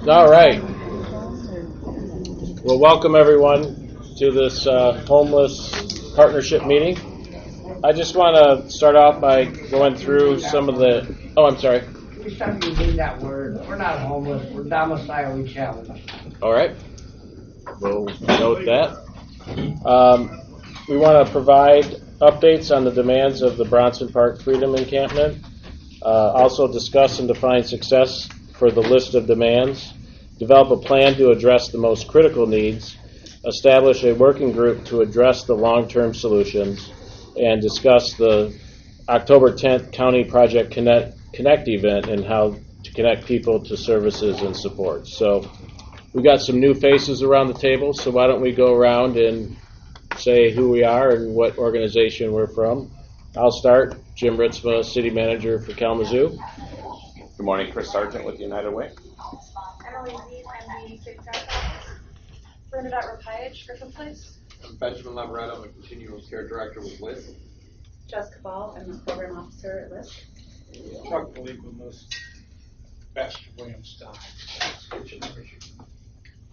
All right. Well, welcome everyone to this homeless partnership meeting. I just want to start off by going through some of the. Oh, I'm sorry. We stop using that word. We're not homeless. We're domiciliary challenged. All right. We'll note that. We want to provide updates on the demands of the Bronson Park Freedom Encampment. Also discuss and define success for the list of demands. Develop a plan to address the most critical needs. Establish a working group to address the long-term solutions. And discuss the October 10th County Project Connect event and how to connect people to services and support. So we got some new faces around the table, so why don't we go around and say who we are and what organization we're from. I'll start. Jim Ritzma, City Manager for Kalamazoo. Good morning, Chris Sargent with United Way. Emily Z, I'm the City Council Office. Bernadette Rapage, Griffin Place. I'm Benjamin Leverett, I'm a Continuum Care Director with LIS. Jessica Ball, I'm the Program Officer at LIS. Chuck Malik with LIS. Best Williamstown.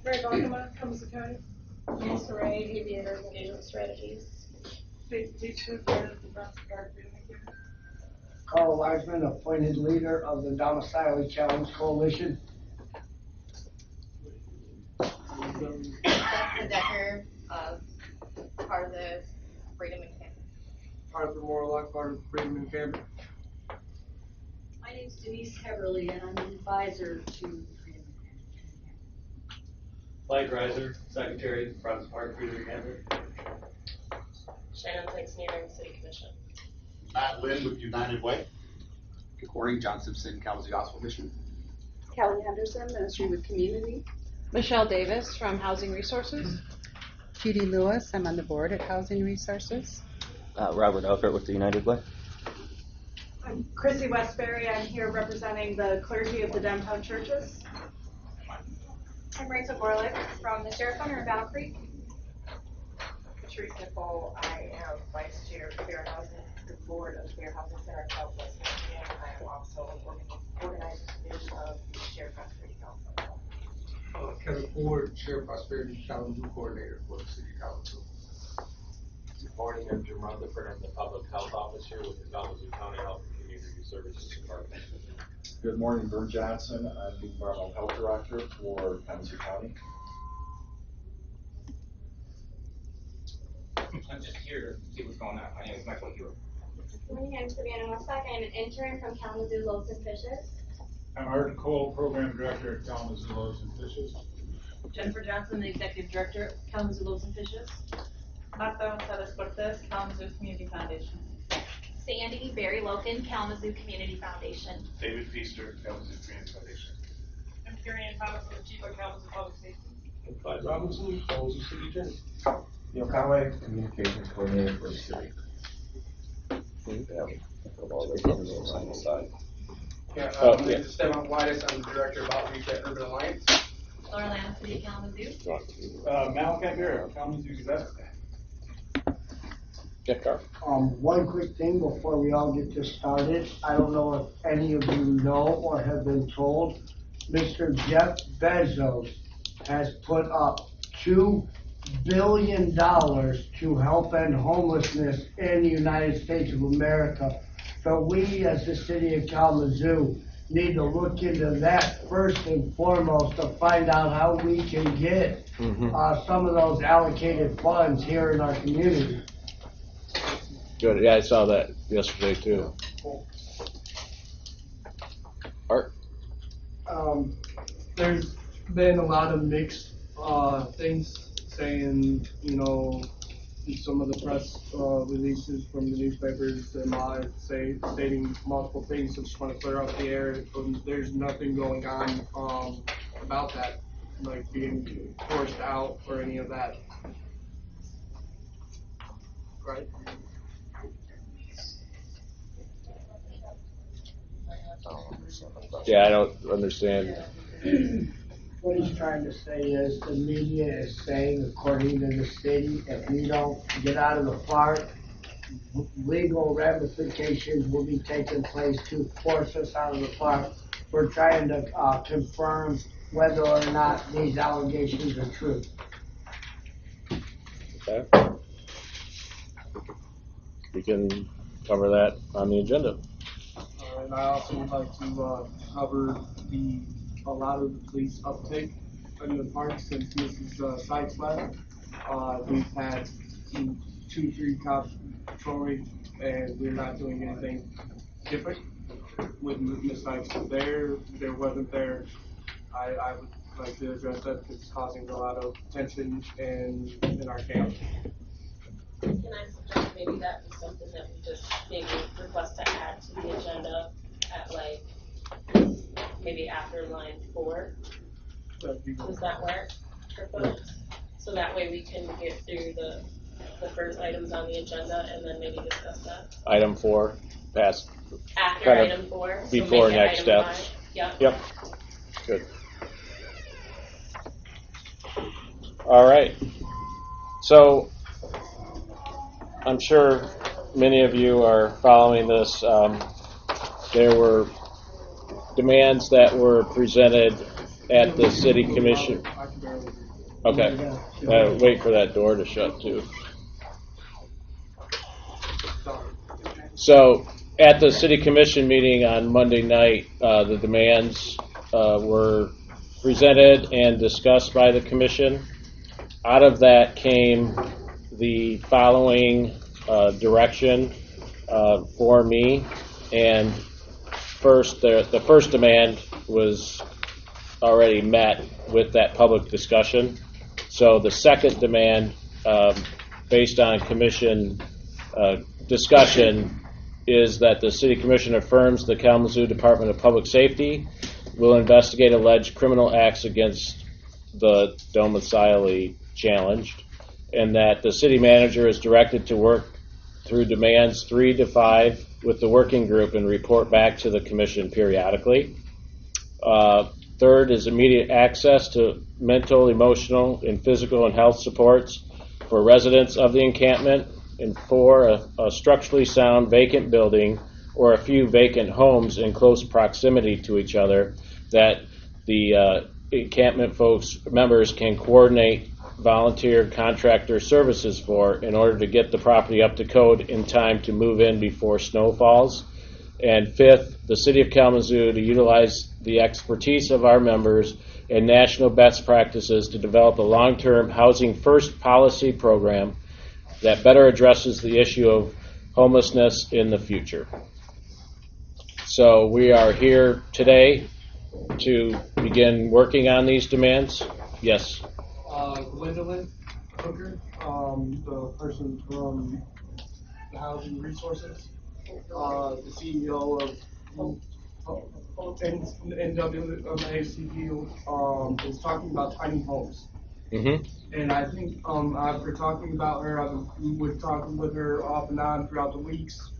Mary Baltimore, Kalamazoo County. Melissa Ray, Aviator Engagement Strategies. Carl Weisman, appointed leader of the Domiciliary Challenge Coalition. Jessica Decker, part of the Freedom Encampment. Arthur Morlock, part of Freedom Encampment. My name is Denise Heverly, and I'm an advisor to the Freedom Encampment. Mike Reiser, Secretary of the Bronson Park Freedom Encampment. Shannon Thanks Nearing, City Commission. Matt Lynn with United Way. Good morning, John Simpson, Kalamazoo Gospel Mission. Kelly Henderson, Ministry with Community. Michelle Davis from Housing Resources. Judy Lewis, I'm on the board at Housing Resources. Robert Elkert with the United Way. I'm Chrissy Westbury, I'm here representing the clergy of the downtown churches. I'm Rachel Gorlick from the Sheriff Center in Battle Creek. Patrice Nicole, I am Vice Chair of Fair Housing, the Board of Fair Housing Center Southwest, and I am also organizing division of the Sheriff Prosperity Council. Kevin Ford, Sheriff Prosperity Kalamazoo Coordinator for the City of Kalamazoo. Good morning, I'm Jim Rutherford. I'm the Public Health Officer with the Kalamazoo County Health and Community Services Department. Good morning, Vern Johnson. I'm the Environmental Health Director for Kalamazoo County. I'm just here to see what's going on. My name is Michael Hewitt. Good morning, I'm Savannah Westbach. I'm an intern from Kalamazoo Loaves and Fishes. I'm Art Cole, Program Director at Kalamazoo Loaves and Fishes. Jennifer Johnson, the Executive Director at Kalamazoo Loaves and Fishes. Marta Gonzalez Cortez, Kalamazoo Community Foundation. Sandy Barry Loken, Kalamazoo Community Foundation. David Feaster, Kalamazoo Community Foundation. I'm Carrie Ann Thomas, the Chief of Kalamazoo Public Safety. I'm Clyde Robinson, Kalamazoo City Attorney. Neil Conway, Communications Coordinator for the city. My name is Stefan Whitus, I'm the Director of Outreach at Urban Alliance. Laura Lamb, City of Kalamazoo. Mal Campero, Kalamazoo Gazette. Jeff Carr. One quick thing before we all get this started. I don't know if any of you know or have been told, Mr. Jeff Bezos has put up $2 billion to help end homelessness in the United States of America. So we, as the city of Kalamazoo, need to look into that first and foremost to find out how we can get some of those allocated funds here in our community. Good. Yeah, I saw that yesterday too. Art? There's been a lot of mixed things saying, you know, some of the press releases from the newspapers stating multiple things. So just want to clear up the air. There's nothing going on about that, like being forced out or any of that. Right? Yeah, I don't understand. What he's trying to say is the media is saying, according to the city, if we don't get out of the park, legal ramifications will be taking place to force us out of the park. we're trying to, confirm whether or not these allegations are true. Okay. We can cover that on the agenda. And I also would like to cover a lot of the police uptake in the park since Mrs. Sykes left. We've had 2-3 cops patrolling, and we're not doing anything different. With Ms. Sykes there wasn't there. I would like to address that because it's causing a lot of tension in our camp. Can I suggest maybe that is something that we just maybe request to add to the agenda at like, maybe after line 4? Does that work for folks? So that way we can get through the first items on the agenda and then maybe discuss that. Item 4, pass. After kind of item 4? Before so next steps. 5. Yep. Yep. Good. All right. So I'm sure many of you are following this. There were demands that were presented at the city commission. Okay. Wait for that door to shut too. So at the city commission meeting on Monday night, the demands were presented and discussed by the commission. Out of that came the following direction for me. And first, the first demand was already met with that public discussion. So the second demand, based on commission discussion, is that the City Commission affirms the Kalamazoo Department of Public Safety will investigate alleged criminal acts against the domicile challenged, and that the city manager is directed to work through demands 3 to 5 with the working group and report back to the commission periodically. Third is immediate access to mental, emotional, and physical and health supports for residents of the encampment. And 4, a structurally sound vacant building or a few vacant homes in close proximity to each other that the encampment members can coordinate volunteer contractor services for in order to get the property up to code in time to move in before snow falls. And 5th, the City of Kalamazoo to utilize the expertise of our members and national best practices to develop a long-term housing first policy program that better addresses the issue of homelessness in the future. So we are here today to begin working on these demands. Yes? Gwendolyn Hooker, the person from the Housing Resources, the CEO of NWACP, is talking about tiny homes. Mm-hmm. And I think after talking about her, I've been talking with her off and on throughout the weeks.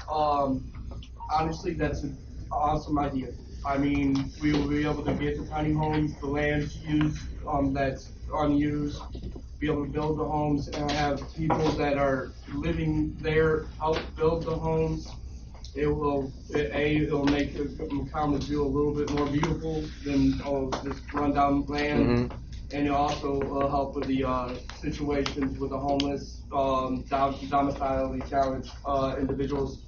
Honestly, that's an awesome idea. I mean, we will be able to get the tiny homes, the land's used, that's unused, be able to build the homes and have people that are living there help build the homes. It'll make Kalamazoo a little bit more beautiful than this rundown land. Mm-hmm. And it also will help with the situations with the homeless, domiciliary challenged individuals.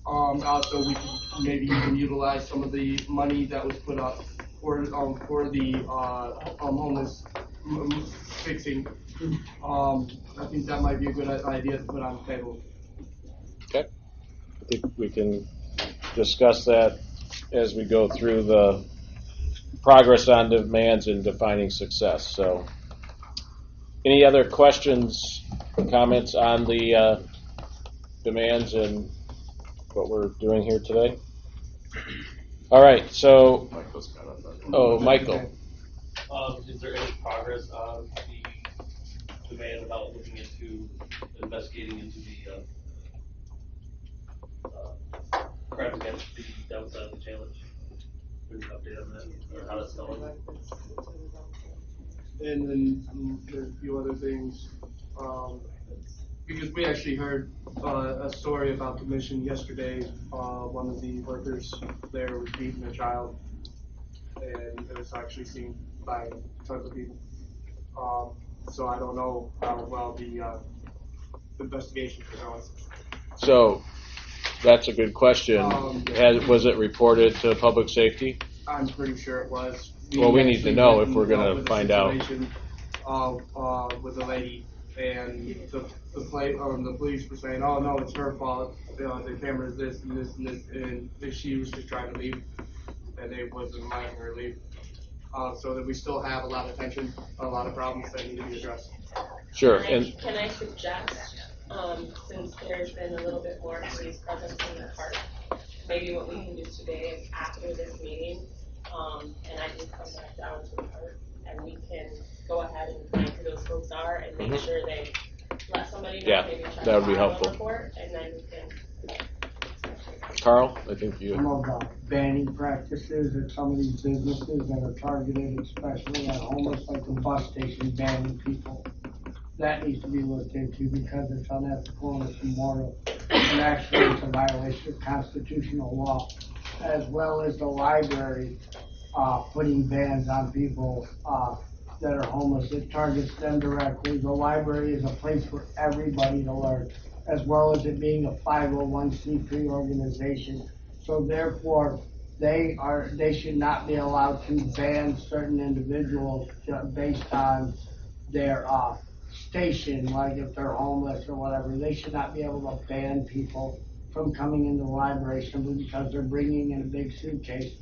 Also, we can maybe even utilize some of the money that was put up for the homeless fixing. I think that might be a good idea to put on the table. Okay. I think we can discuss that as we go through the progress on demands and defining success. So, any other questions, comments on the demands and what we're doing here today? All right. So, Michael. Is there any progress on the demand about looking into investigating into the crime against the domicile challenge? Any update on that or how that's going? And then there's a few other things, because we actually heard a story about the mission yesterday. One of the workers there was beating a child. and it was actually seen by tons of people. So I don't know how well the investigation is going. So that's a good question. Was it reported to public safety? I'm pretty sure it was. Well, we need to know if we're going to find out. With the lady, and the police were saying, "Oh no, it's her fault. The camera is this and this and this," and she was just trying to leave, and they wasn't letting her leave. So that we still have a lot of tension, a lot of problems that need to be addressed. Sure. Can I suggest, since there's been a little bit more police presence in the park, maybe what we can do today is after this meeting, and I can come back down to the park, and we can go ahead and find who those folks are and make sure they let somebody know. Yeah, maybe try that would be to file a helpful. report, and then we can. Carl, I think you. Some of the banning practices at some of these businesses that are targeted, especially at homeless, like the bus station banning people. That needs to be looked into because it's unethical and it's immoral. And actually it's a violation of constitutional law, as well as the library, putting bans on people, that are homeless. It targets them directly. The library is a place for everybody to learn, as well as it being a 501c3 organization. So therefore, they should not be allowed to ban certain individuals based on their station, like if they're homeless or whatever. They should not be able to ban people from coming into the library simply because they're bringing in a big suitcase.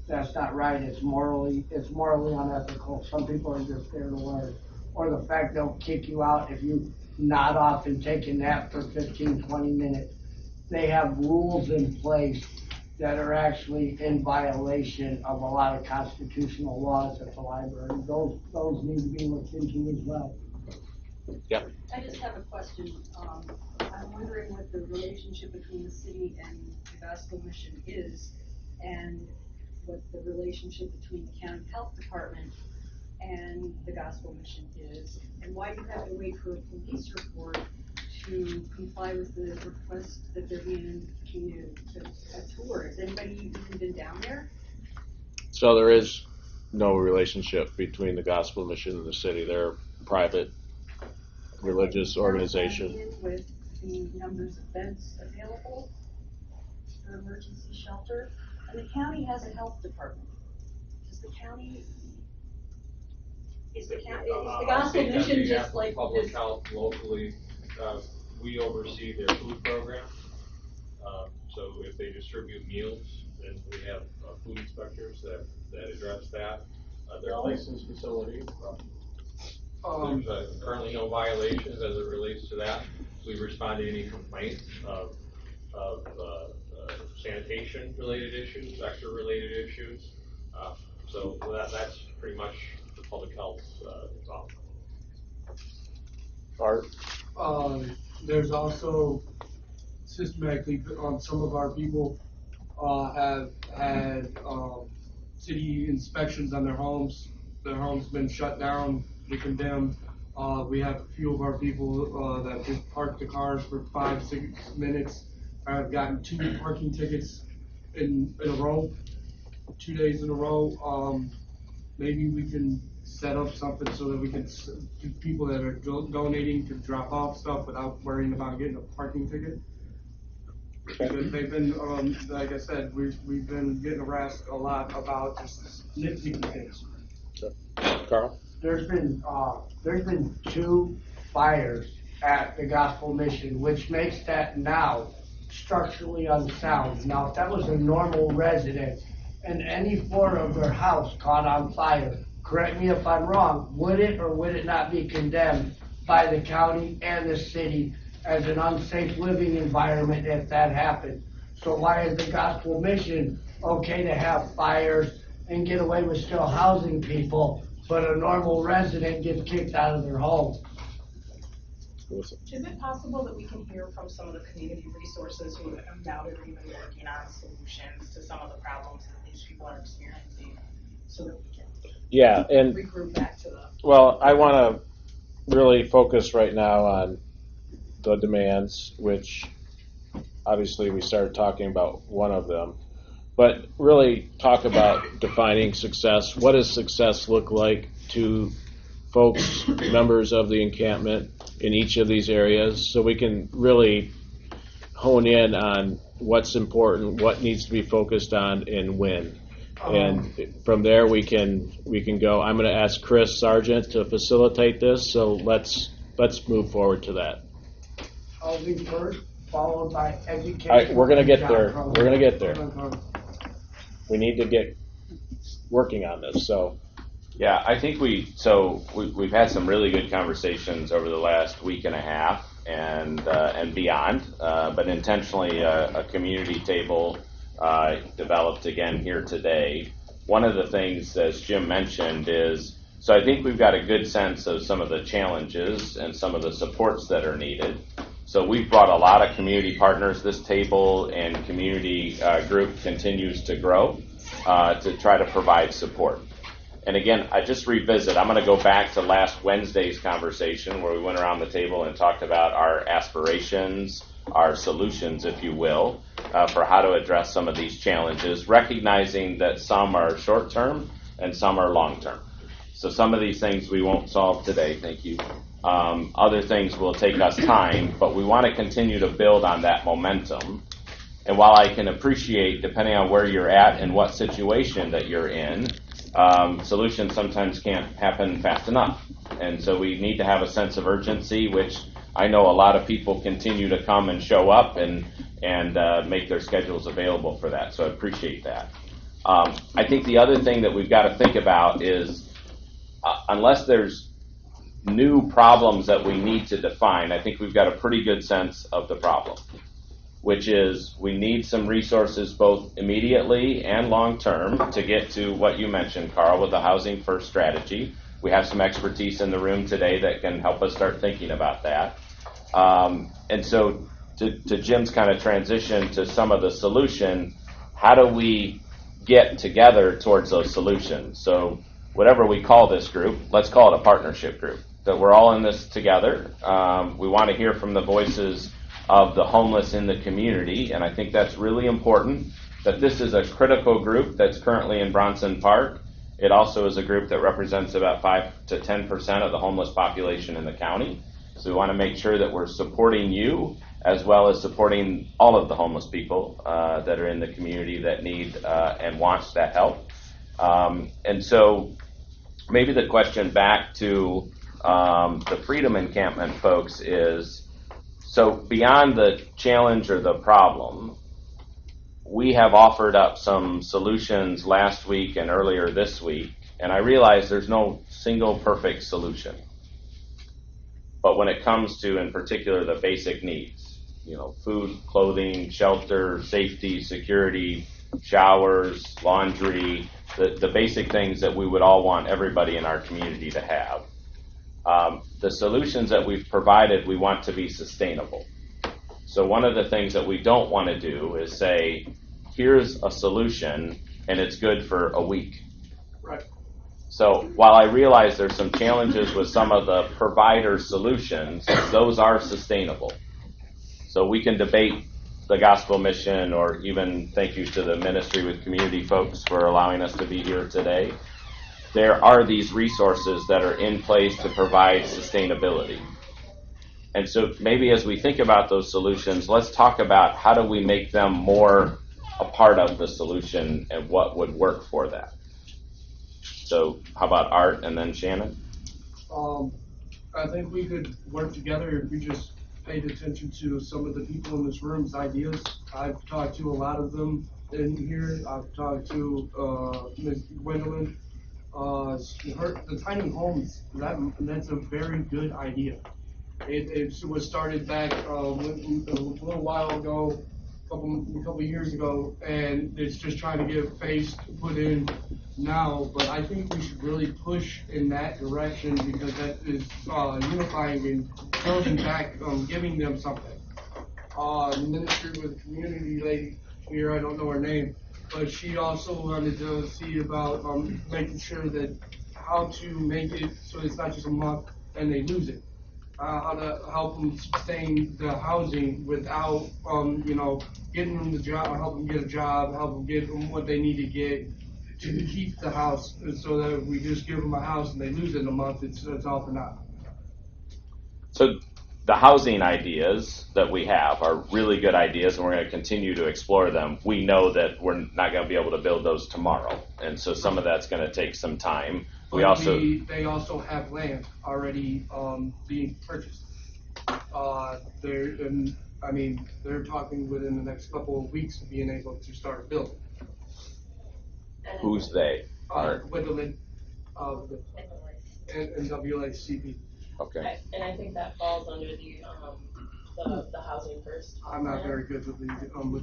That's not right. It's morally unethical. Some people are just there to learn. Or the fact they'll kick you out if you nod off and take a nap for 15, 20 minutes. They have rules in place that are actually in violation of a lot of constitutional laws at the library. Those need to be looked into as well. Yeah. I just have a question. I'm wondering what the relationship between the city and the gospel mission is, and what the relationship between the county health department and the gospel mission is, and why you have to wait for a police report to comply with the request that they're being invited to a tour. Has anybody even been down there? So there is no relationship between the gospel mission and the city. They're a private religious organization. With the numbers of beds available for emergency shelter, and the county has a health department. Does the county, is the gospel mission just like public this? health locally? We oversee their food program. So if they distribute meals, then we have food inspectors that address that. They're a licensed facility. There's currently no violations as it relates to that. We respond to any complaints of sanitation related issues, extra related issues. So that's pretty much the public health involvement. Art? There's also systematically, some of our people have had city inspections on their homes. Their homes been shut down, they're condemned. We have a few of our people that just parked the cars for 5-6 minutes. I've gotten 2 parking tickets in a row, 2 days in a row. Maybe we can set up something so that we can, people that are donating can drop off stuff without worrying about getting a parking ticket. Because they've been, like I said, we've been getting harassed a lot about just nitpicky things. Carl? There's been 2 fires at the gospel mission, which makes that now structurally unsound. Now, if that was a normal resident and any floor of their house caught on fire, correct me if I'm wrong, would it or would it not be condemned by the county and the city as an unsafe living environment if that happened? So why is the gospel mission okay to have fires and get away with still housing people, but a normal resident gets kicked out of their home? Is it possible that we can hear from some of the community resources who have undoubtedly been working on solutions to some of the problems that these people are experiencing, so that we can and regroup back to the. Well, I want to really focus right now on the demands, which obviously we started talking about one of them. but really talk about defining success. What does success look like to folks, members of the encampment in each of these areas, so we can really hone in on what's important, what needs to be focused on, and when. And from there we can go. I'm going to ask Chris Sargent to facilitate this, so let's move forward to that. Housing first, followed by education. We're going to get there. We're going to get there. We need to get working on this. So, yeah, I think we've had some really good conversations over the last week and a half and beyond, but intentionally a community table developed again here today. One of the things, as Jim mentioned, is so I think we've got a good sense of some of the challenges and some of the supports that are needed. So we've brought a lot of community partners. This table and community group continues to grow to try to provide support. And again, I just revisit, I'm going to go back to last Wednesday's conversation where we went around the table and talked about our aspirations, our solutions, if you will, for how to address some of these challenges, recognizing that some are short-term and some are long-term. So some of these things we won't solve today, thank you. Other things will take us time, but we want to continue to build on that momentum. And while I can appreciate, depending on where you're at and what situation that you're in, solutions sometimes can't happen fast enough. And so we need to have a sense of urgency, which I know a lot of people continue to come and show up and make their schedules available for that. So I appreciate that. I think the other thing that we've got to think about is unless there's new problems that we need to define, I think we've got a pretty good sense of the problem, which is we need some resources both immediately and long-term to get to what you mentioned, Carl, with the Housing First strategy. We have some expertise in the room today that can help us start thinking about that. And so to Jim's kind of transition to some of the solution, how do we get together towards those solutions? So whatever we call this group, let's call it a partnership group, that we're all in this together. We want to hear from the voices of the homeless in the community, and I think that's really important, that this is a critical group that's currently in Bronson Park. It also is a group that represents about 5 to 10% of the homeless population in the county. So we want to make sure that we're supporting you as well as supporting all of the homeless people that are in the community that need and want that help. And so maybe the question back to the Freedom Encampment folks is, so beyond the challenge or the problem, we have offered up some solutions last week and earlier this week, and I realize there's no single perfect solution. But when it comes to, in particular, the basic needs, food, clothing, shelter, safety, security, showers, laundry, the basic things that we would all want everybody in our community to have. The solutions that we've provided, we want to be sustainable. So one of the things that we don't want to do is say, here's a solution and it's good for a week. Right. So while I realize there's some challenges with some of the provider solutions, those are sustainable. So we can debate the gospel mission, or even thank you to the Ministry with Community folks for allowing us to be here today. There are these resources that are in place to provide sustainability. And so maybe as we think about those solutions, let's talk about how do we make them more a part of the solution and what would work for that. So how about Art and then Shannon? I think we could work together if we just paid attention to some of the people in this room's ideas. I've talked to a lot of them in here. I've talked to Ms. Gwendolyn. The tiny homes, that's a very good idea. It was started back a little while ago, a couple years ago, and it's just trying to get a face put in now. But I think we should really push in that direction, because that is unifying and building back, giving them something. The Ministry with the Community lady here, I don't know her name, but she also wanted to see about making sure that how to make it so it's not just a month and they lose it. how to help them sustain the housing without, getting them the job, help them get a job, help them get them what they need to get to keep the house, so that if we just give them a house and they lose it in a month, it's all for naught. So the housing ideas that we have are really good ideas, and we're going to continue to explore them. We know that we're not going to be able to build those tomorrow, and so some of that's going to take some time. They also have land already being purchased. They're talking within the next couple of weeks of being able to start building. Who's they? With and WACB. Okay. And I think that falls under the housing first. I'm not very good with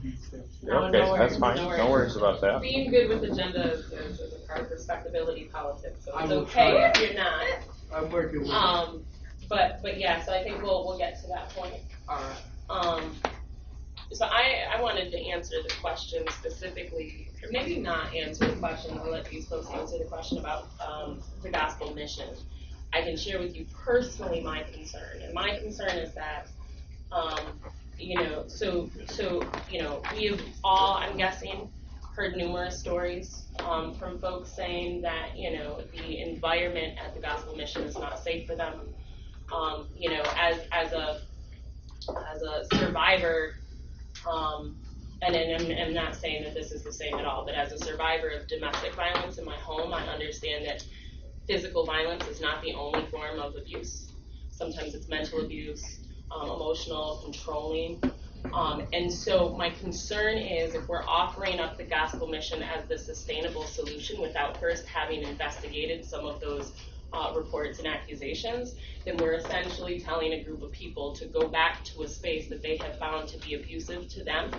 these things. No, okay, no worries, that's fine. No worries about that. Being good with agenda is a part of respectability politics, so it's okay try. if you're not. I'm working with it. But yeah, so I think we'll get to that point. All right. So I wanted to answer the question specifically, or maybe not answer the question. I'll let these folks answer the question about the gospel mission. I can share with you personally my concern, and my concern is that, we have all, I'm guessing, heard numerous stories from folks saying that, the environment at the gospel mission is not safe for them. As a survivor, and I'm not saying that this is the same at all, but as a survivor of domestic violence in my home, I understand that physical violence is not the only form of abuse. Sometimes it's mental abuse, emotional, controlling. And so my concern is if we're offering up the gospel mission as the sustainable solution without first having investigated some of those reports and accusations, then we're essentially telling a group of people to go back to a space that they have found to be abusive to them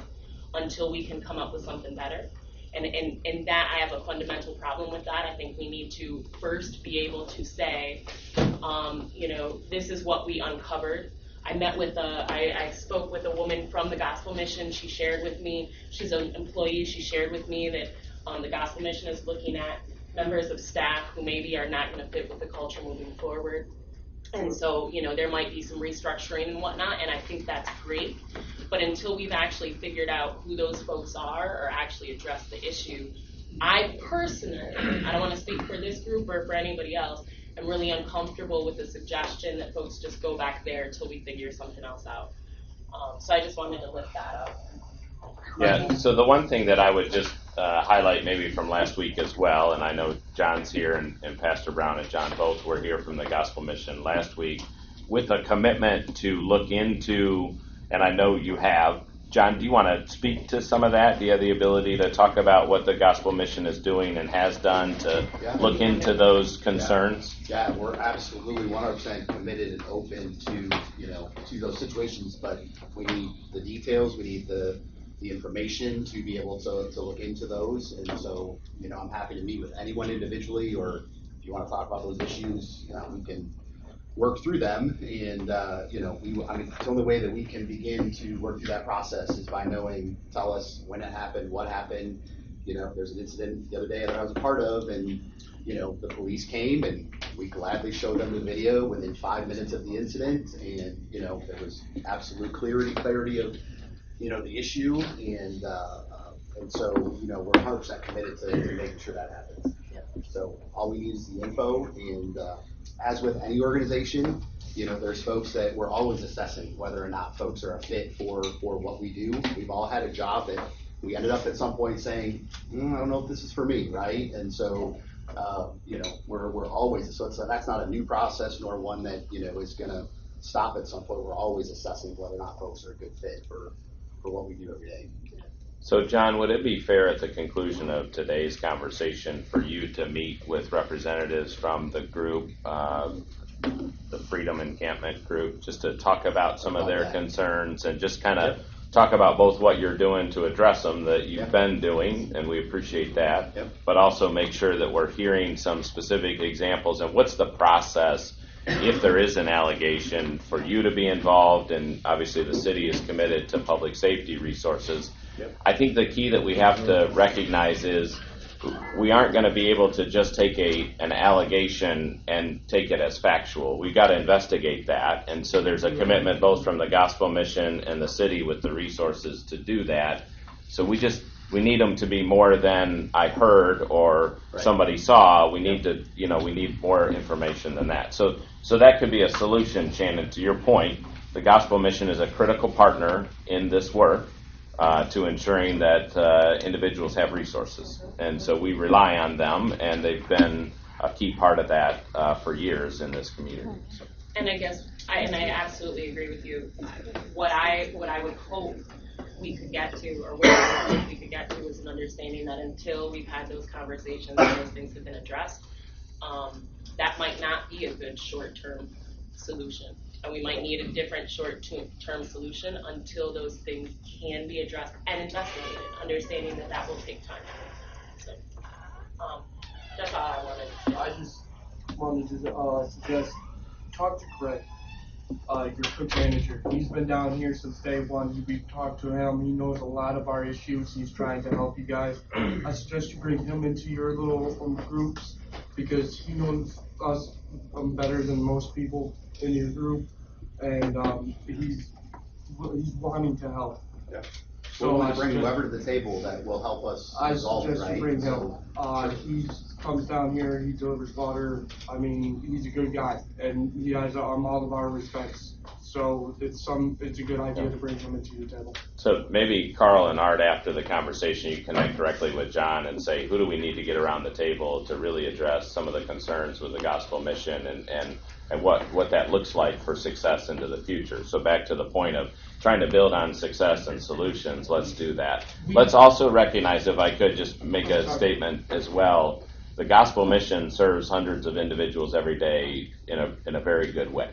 until we can come up with something better. And that I have a fundamental problem with that. I think we need to first be able to say, this is what we uncovered. I spoke with a woman from the gospel mission. She shared with me, she's an employee, she shared with me that the gospel mission is looking at members of staff who maybe are not going to fit with the culture moving forward. And so, there might be some restructuring and whatnot, and I think that's great. But until we've actually figured out who those folks are or actually addressed the issue, I personally, I don't want to speak for this group or for anybody else, I'm really uncomfortable with the suggestion that folks just go back there until we figure something else out. So I just wanted to lift that up. Yeah, so the one thing that I would just highlight maybe from last week as well, and I know John's here and Pastor Brown and John both were here from the Gospel Mission last week, with a commitment to look into, and I know you have, John, do you want to speak to some of that? Do you have the ability to talk about what the Gospel Mission is doing and has done to look into those concerns? Yeah, we're absolutely 100% committed and open to, to those situations, but we need the details, we need the information to be able to look into those. And so, I'm happy to meet with anyone individually, or if you want to talk about those issues, we can work through them. And, the only way that we can begin to work through that process is by tell us when it happened, what happened. There's an incident the other day that I was a part of, and, the police came and we gladly showed them the video within 5 minutes of the incident. And, there was absolute clarity of, the issue. And so, we're 100% committed to making sure that happens. So all we need is the info. And as with any organization, there's folks that we're always assessing whether or not folks are a fit for what we do. We've all had a job that we ended up at some point saying, I don't know if this is for me, right? And so, we're always, so that's not a new process nor one that, is going to stop at some point. We're always assessing whether or not folks are a good fit for what we do every day. So, John, would it be fair at the conclusion of today's conversation for you to meet with representatives from the group, the Freedom Encampment group, just to talk about some of their concerns and just kind of talk about both what you're doing to address them that you've been doing, and we appreciate that, but also make sure that we're hearing some specific examples and what's the process if there is an allegation for you to be involved, and obviously the city is committed to public safety resources. I think the key that we have to recognize is we aren't going to be able to just take an allegation and take it as factual. We've got to investigate that, and so there's a commitment both from the gospel mission and the city with the resources to do that. So we need them to be more than I heard or somebody saw. We need to, we need more information than that. So that could be a solution, Shannon, to your point. The gospel mission is a critical partner in this work to ensuring that individuals have resources. And so we rely on them, and they've been a key part of that for years in this community. So. And I guess, I absolutely agree with you. What I would hope we could get to, or what I would hope we could get to, is an understanding that until we've had those conversations and those things have been addressed, that might not be a good short-term solution. And we might need a different short-term solution until those things can be addressed and investigated, understanding that will take time. So, that's all I wanted to say. I just wanted to suggest, talk to Craig, your cook manager. He's been down here since day one. We've talked to him. He knows a lot of our issues. He's trying to help you guys. I suggest you bring him into your little groups, because he knows us better than most people in your group, and he's wanting to help. Yeah. So we'll I bring suggest- whoever to the table that will help us I resolve it, suggest right? you bring him. So, He comes down here, he delivers water. I mean, he's a good guy, and he has all of our respects. So it's a good idea to bring him into your table. So maybe Carl and Art, after the conversation, you connect directly with John and say, who do we need to get around the table to really address some of the concerns with the gospel mission and what that looks like for success into the future. So back to the point of trying to build on success and solutions, let's do that. Let's also recognize, if I could just make a statement as well, the gospel mission serves hundreds of individuals every day in a very good way.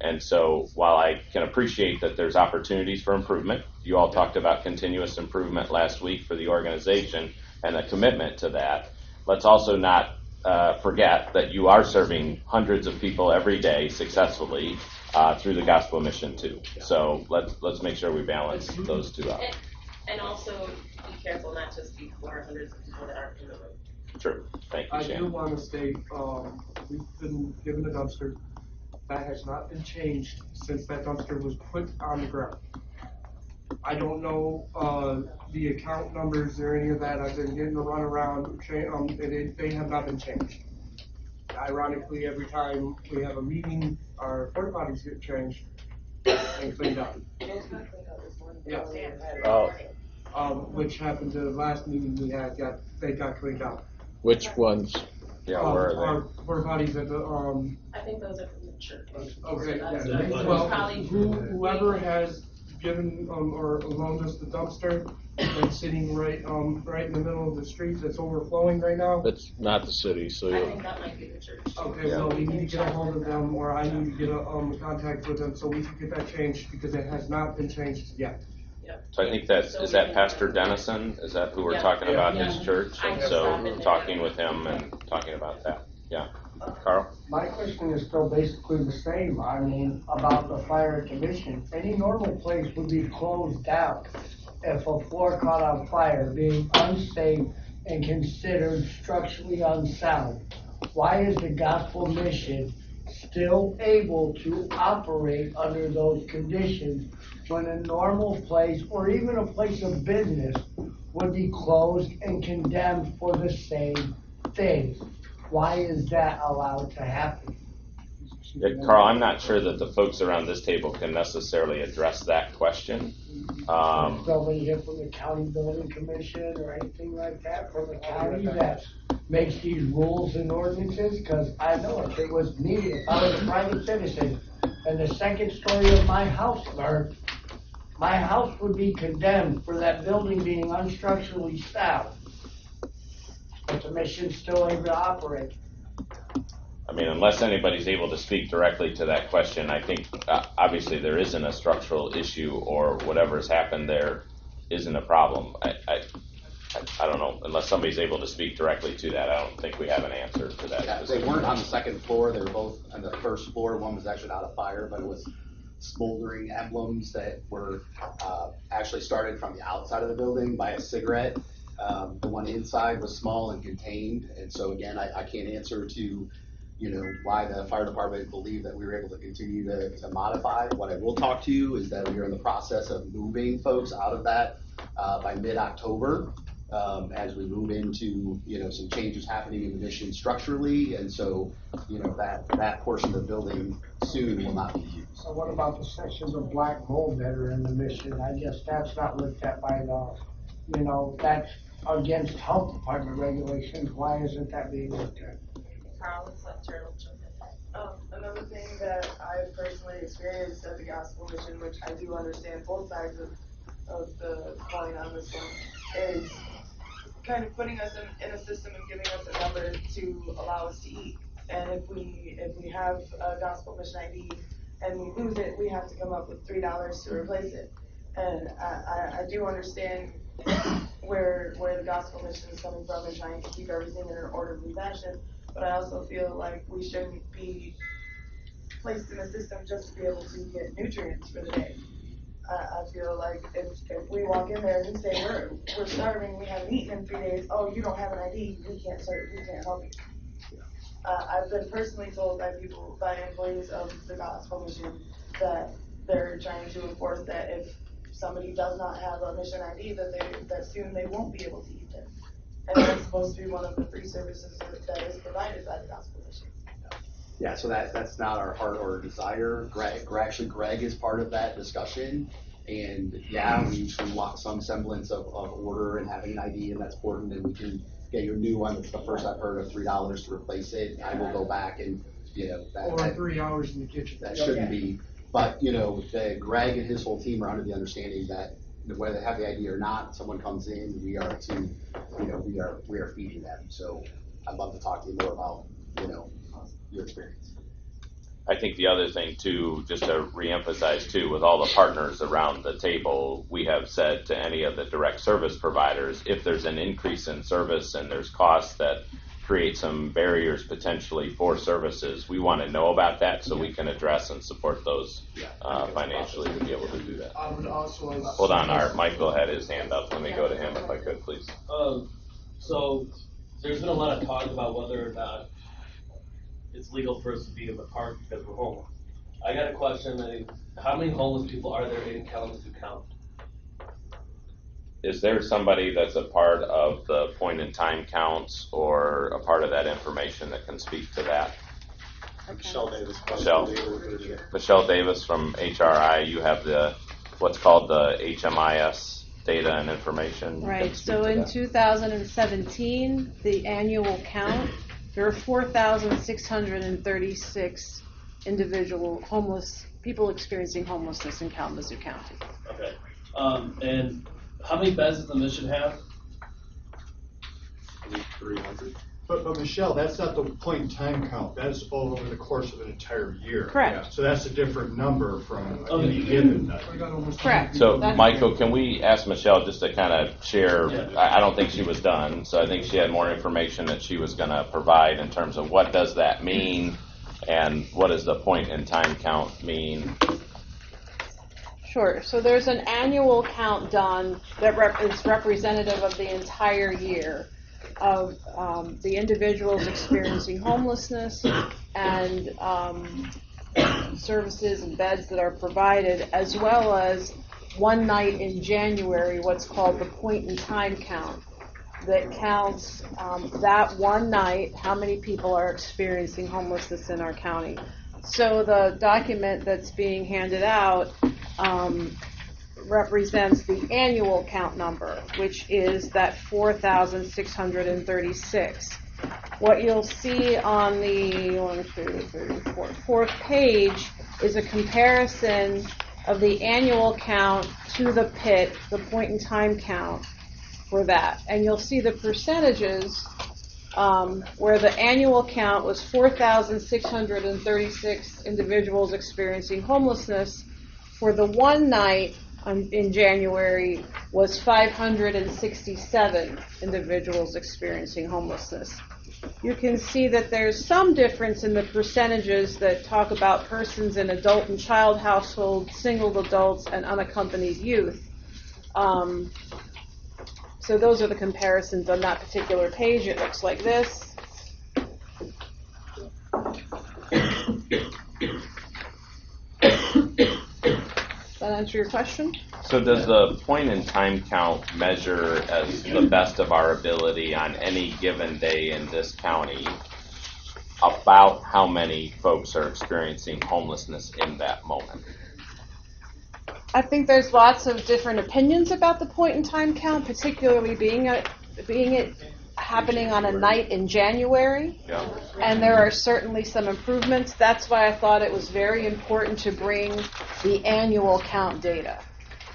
And so while I can appreciate that there's opportunities for improvement, you all talked about continuous improvement last week for the organization and a commitment to that. Let's also not forget that you are serving hundreds of people every day successfully through the gospel mission too. So let's make sure we balance those two out. And also be careful not to speak for hundreds of people that aren't in the room. True. Thank you, I Shannon. do want to state, we've been given a dumpster. That has not been changed since that dumpster was put on the ground. I don't know the account numbers or any of that. I've been getting the runaround, they have not been changed. Ironically, every time we have a meeting, our porta potties get changed and cleaned up. Yeah. Which happened to the last meeting we had, they got cleaned out. Which ones? Yeah, where are Our porta potties at the, I think those are from the church. Okay, So that's yeah. Well, probably whoever has given, or loaned us the dumpster, that's sitting right in the middle of the street that's overflowing right now. That's not the city, so I you think that might be the church. Okay, so we need to get a hold of them, or I need to get a, contact with them, so we can get that changed, because it has not been changed yet. So I think is that Pastor Dennison? Is that who we're talking about, his church? And so talking with him and talking about that. Yeah. Carl? My question is still basically the same. I mean, about the fire commission. Any normal place would be closed down if a floor caught on fire, being unsafe and considered structurally unsound. Why is the gospel mission still able to operate under those conditions when a normal place or even a place of business would be closed and condemned for the same things? Why is that allowed to happen? Yeah, Carl, I'm not sure that the folks around this table can necessarily address that question. Nobody here from the county building commission or anything like that from the county that makes these rules and ordinances? Because I know if it was me, if I was a private citizen and the second story of my house burned, my house would be condemned for that building being unstructurally sound. But the mission's still able to operate. I mean, unless anybody's able to speak directly to that question, I think obviously there isn't a structural issue, or whatever has happened there isn't a problem. I don't know, unless somebody's able to speak directly to that, I don't think we have an answer to that. Yeah, they weren't on the second floor, they were both on the first floor. One was actually not a fire, but it was smoldering emblems that were actually started from the outside of the building by a cigarette The one inside was small and contained, and so again, I can't answer to, why the fire department believed that we were able to continue to modify. What I will talk to you is that we are in the process of moving folks out of that by mid-October, as we move into, some changes happening in the mission structurally, and so, that portion of the building soon will not be used. So what about the sections of black mold that are in the mission? I guess that's not looked at by law. That's against health department regulations. Why isn't that being looked at? Another thing that I've personally experienced at the gospel mission, which I do understand both sides of the coin on this one, is kind of putting us in a system and giving us a number to allow us to eat. And if we have a gospel mission ID and we lose it, we have to come up with $3 to replace it. And I do understand where the gospel mission is coming from and trying to keep everything in an orderly fashion, but I also feel like we shouldn't be placed in a system just to be able to get nutrients for the day. I feel like if we walk in there and we say we're starving, we haven't eaten in 3 days, oh, you don't have an ID, we can't help you. I've been personally told by employees of the gospel mission that they're trying to enforce that if somebody does not have a mission ID, that soon they won't be able to eat there. And that's supposed to be one of the free services that is provided by the gospel mission. Yeah, so that's not our heart or desire. Greg is part of that discussion. And yeah, we want some semblance of order and having an ID, and that's important, and we can get you a new one. It's the first I've heard of $3 to replace it. I will go back and, Or 3 hours in the kitchen. That shouldn't be. But, Greg and his whole team are under the understanding that whether they have the ID or not, someone comes in, we are feeding them. So I'd love to talk to you more about, your experience. I think the other thing too, just to reemphasize too, with all the partners around the table, we have said to any of the direct service providers, if there's an increase in service and there's costs that create some barriers potentially for services, we want to know about that so we can address and support those financially to be able to do that. I would also. Hold on, Art. Michael had his hand up. Let me go to him if I could, please. So there's been a lot of talk about whether or not it's legal for us to be in the park because we're homeless. I got a question. How many homeless people are there in Kalamazoo County? Is there somebody that's a part of the point in time counts or a part of that information that can speak to that? Michelle Davis. Michelle Davis from HRI. You have what's called the HMIS data and information. Right. So in 2017, the annual count, there were 4,636 individual people experiencing homelessness in Kalamazoo County. Okay. And how many beds does the mission have? 300. But Michelle, that's not the point in time count. That's all over the course of an entire year. Correct. So that's a different number from any given night. Correct. So, Michael, can we ask Michelle just to kind of share? I don't think she was done, so I think she had more information that she was going to provide in terms of what does that mean and what does the point in time count mean? Sure. So there's an annual count done that is representative of the entire year of the individuals experiencing homelessness and services and beds that are provided, as well as one night in January, what's called the point in time count, that counts that one night, how many people are experiencing homelessness in our county. So the document that's being handed out represents the annual count number, which is that 4,636. What you'll see on the fourth page is a comparison of the annual count to the PIT, the point in time count for that. And you'll see the percentages where the annual count was 4,636 individuals experiencing homelessness. For the one night in January was 567 individuals experiencing homelessness. You can see that there's some difference in the percentages that talk about persons in adult and child households, single adults, and unaccompanied youth. So So those are the comparisons on that particular page. It looks like this. That answer your question? So does the point in time count measure as the best of our ability on any given day in this county about how many folks are experiencing homelessness in that moment? I think there's lots of different opinions about the point in time count, particularly being it happening on a night in January. Yeah. And there are certainly some improvements. That's why I thought it was very important to bring the annual count data.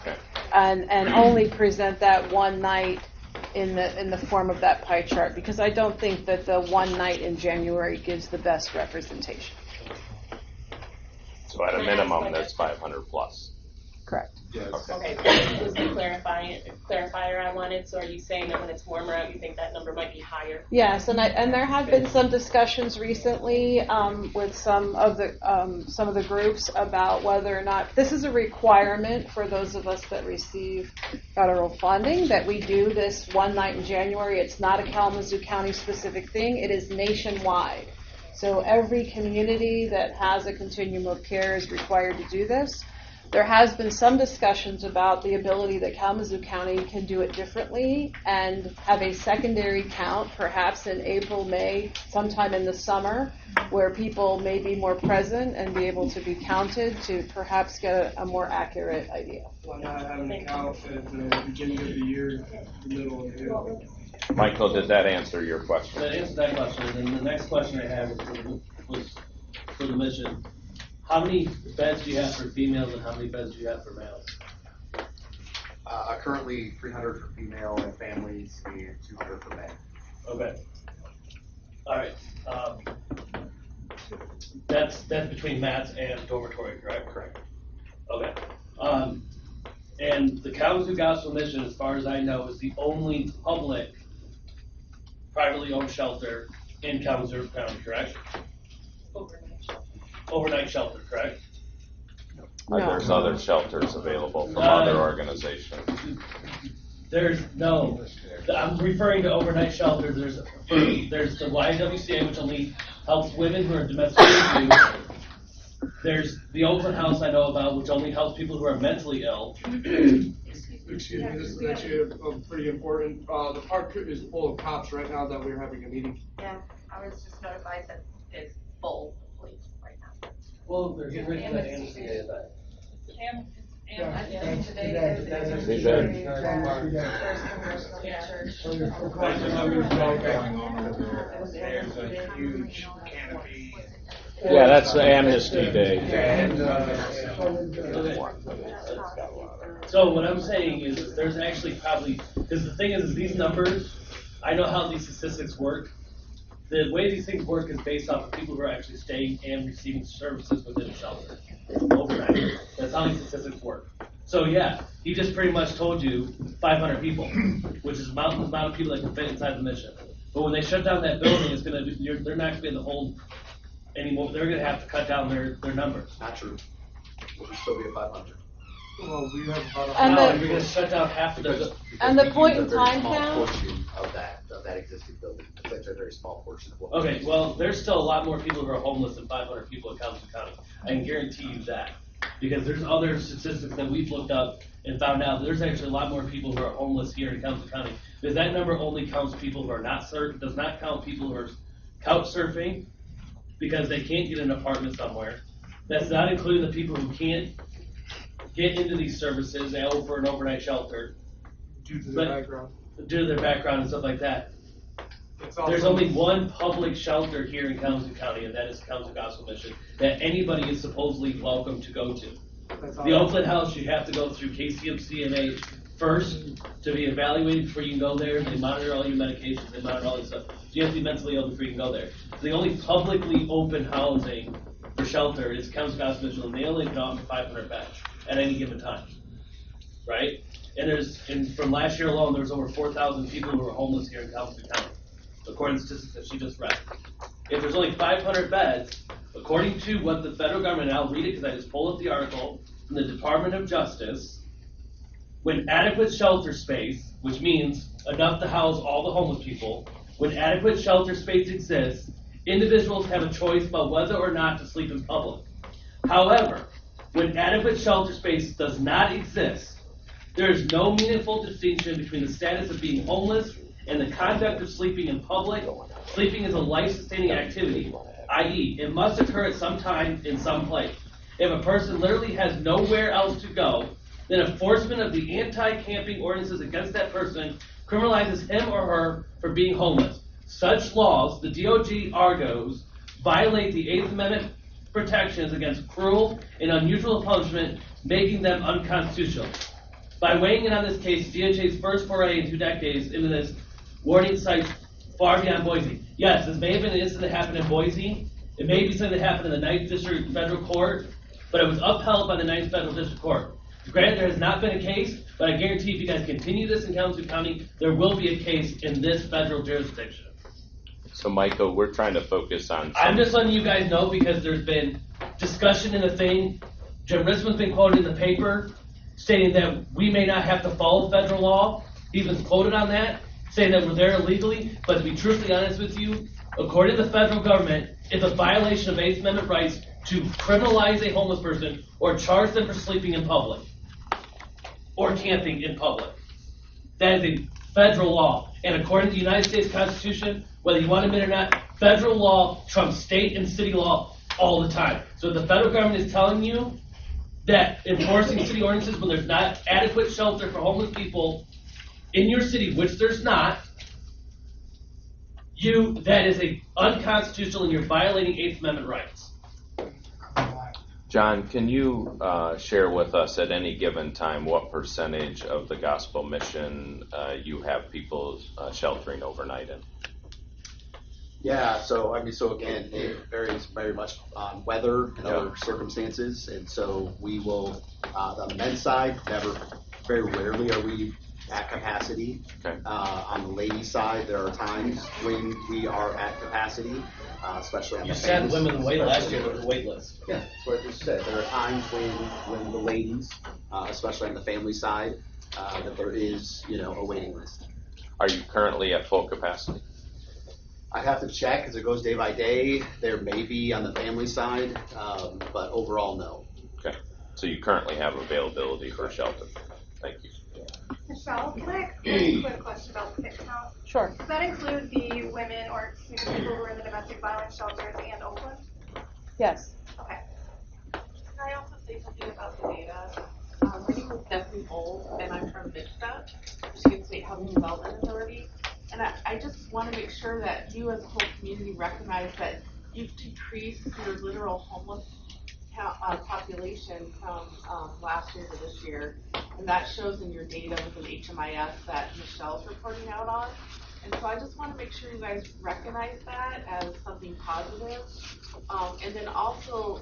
Okay. And only present that one night in the form of that pie chart, because I don't think that the one night in January gives the best representation. So at a minimum, that's 500 plus. Correct. Yes. Okay, so was the clarifier I wanted. So are you saying that when it's warmer out, you think that number might be higher? Yes, and there have been some discussions recently with some of the groups about whether or not this is a requirement for those of us that receive federal funding, that we do this one night in January. It's not a Kalamazoo County specific thing. It is nationwide. So every community that has a continuum of care is required to do this. There has been some discussions about the ability that Kalamazoo County can do it differently and have a secondary count, perhaps in April, May, sometime in the summer, where people may be more present and be able to be counted to perhaps get a more accurate idea. Why not having a count at the beginning of the year, the middle of the year? Michael, did that answer your question? That answered that question. And then the next question I had was for the mission. How many beds do you have for females and how many beds do you have for males? Currently 300 for female and families and 200 for men. Okay. All right. That's between mats and dormitory, correct? Correct. Okay. And the Kalamazoo Gospel Mission, as far as I know, is the only public, privately owned shelter in Kalamazoo County, correct? Overnight shelter, correct? No. There's other shelters available from other organizations. I'm referring to overnight shelters. There's the YWCA, which only helps women who are domestic abuse. There's the Oakland House I know about, which only helps people who are mentally ill. Excuse me, this is actually a pretty important, the park is full of cops right now that we're having a meeting. Yeah, I was just notified that it's full of police right now. Well, they're getting rid of that amnesty event. I think today is There's a huge canopy. Yeah, that's the amnesty day. And, So what I'm saying is there's actually probably, because the thing is these numbers, I know how these statistics work. The way these things work is based off of people who are actually staying and receiving services within the shelter overnight. That's how these statistics work. So yeah, he just pretty much told you 500 people, which is the amount of people that can fit inside the mission. But when they shut down that building, it's gonna they're not gonna be able to hold anymore. They're gonna have to cut down their numbers. Not true. We'll still be at 500. Well, we have about You're gonna shut down half of the. And the we point use in a very time small count? portion of that existing building. It's actually a very small portion of what. Okay, well, there's still a lot more people who are homeless than 500 people in Kalamazoo County. I can guarantee you that. Because there's other statistics that we've looked up and found out that there's actually a lot more people who are homeless here in Kalamazoo County. Because that number only counts people who are not surfing, does not count people who are couch surfing because they can't get an apartment somewhere. That's not including the people who can't get into these services for an overnight shelter. Due to their background. Due to their background and stuff like that. There's only one public shelter here in Kalamazoo County, and that is Kalamazoo Gospel Mission, that anybody is supposedly welcome to go to. The Oakland House, you have to go through KCMCNA first to be evaluated before you can go there. They monitor all your medications, they monitor all this stuff. You have to be mentally ill before you can go there. The only publicly open housing for shelter is Kalamazoo Gospel Mission, and they only can offer 500 beds at any given time, right? And from last year alone, there was over 4,000 people who were homeless here in Kalamazoo County, according to statistics that she just read. If there's only 500 beds, according to what the federal government, and I'll read it because I just pulled up the article from the Department of Justice, when adequate shelter space, which means enough to house all the homeless people. When adequate shelter space exists, individuals have a choice about whether or not to sleep in public. However, when adequate shelter space does not exist, there is no meaningful distinction between the status of being homeless and the conduct of sleeping in public. Sleeping is a life-sustaining activity, i.e., it must occur at some time in some place. If a person literally has nowhere else to go, then enforcement of the anti-camping ordinances against that person criminalizes him or her for being homeless. Such laws, the DOJ argues, violate the 8th Amendment protections against cruel and unusual punishment, making them unconstitutional. By weighing in on this case, DOJ's first foray in 2 decades into this warning cites far beyond Boise. Yes, this may have been an incident that happened in Boise. It may be something that happened in the 9th District Federal Court, but it was upheld by the 9th Federal District Court. Granted, there has not been a case, but I guarantee if you guys continue this in Kalamazoo County, there will be a case in this federal jurisdiction. So, Michael, we're trying to focus on. I'm just letting you guys know because there's been discussion in the thing. Jim Ritzman's been quoted in the paper stating that we may not have to follow federal law. He's been quoted on that, saying that we're there illegally. But to be truthfully honest with you, according to the federal government, it's a violation of 8th Amendment rights to criminalize a homeless person or charge them for sleeping in public or camping in public. That is a federal law. And according to the United States Constitution, whether you want to admit it or not, federal law trumps state and city law all the time. So if the federal government is telling you that enforcing city ordinances when there's not adequate shelter for homeless people in your city, which there's not, that is unconstitutional and you're violating 8th Amendment rights. John, can you share with us at any given time what percentage of the gospel mission you have people sheltering overnight in? Yeah, so again, it varies very much on weather and other circumstances, and so we will, on the men's side, very rarely are we at capacity. Okay. On the ladies' side, there are times when we are at capacity, especially on You the said families. women wait last year with the wait list. Yeah, that's what I just said. There are times when the ladies, especially on the family side, that there is, a waiting list. Are you currently at full capacity? I have to check as it goes day by day. There may be on the family side, but overall, no. Okay. So you currently have availability for shelter. Thank you. Michelle, can I ask a quick question about the PIT count? Sure. Does that include the women or people who are in the domestic violence shelters and Oakland? Yes. Okay. Can I also say something about the data? My name is Stephanie Old, and I'm from MIDSTA, Michigan State Housing Development Authority. And I just want to make sure that you as a whole community recognize that you've decreased your literal homeless population from last year to this year. And that shows in your data within HMIS that Michelle's reporting out on. And so I just want to make sure you guys recognize that as something positive. And then also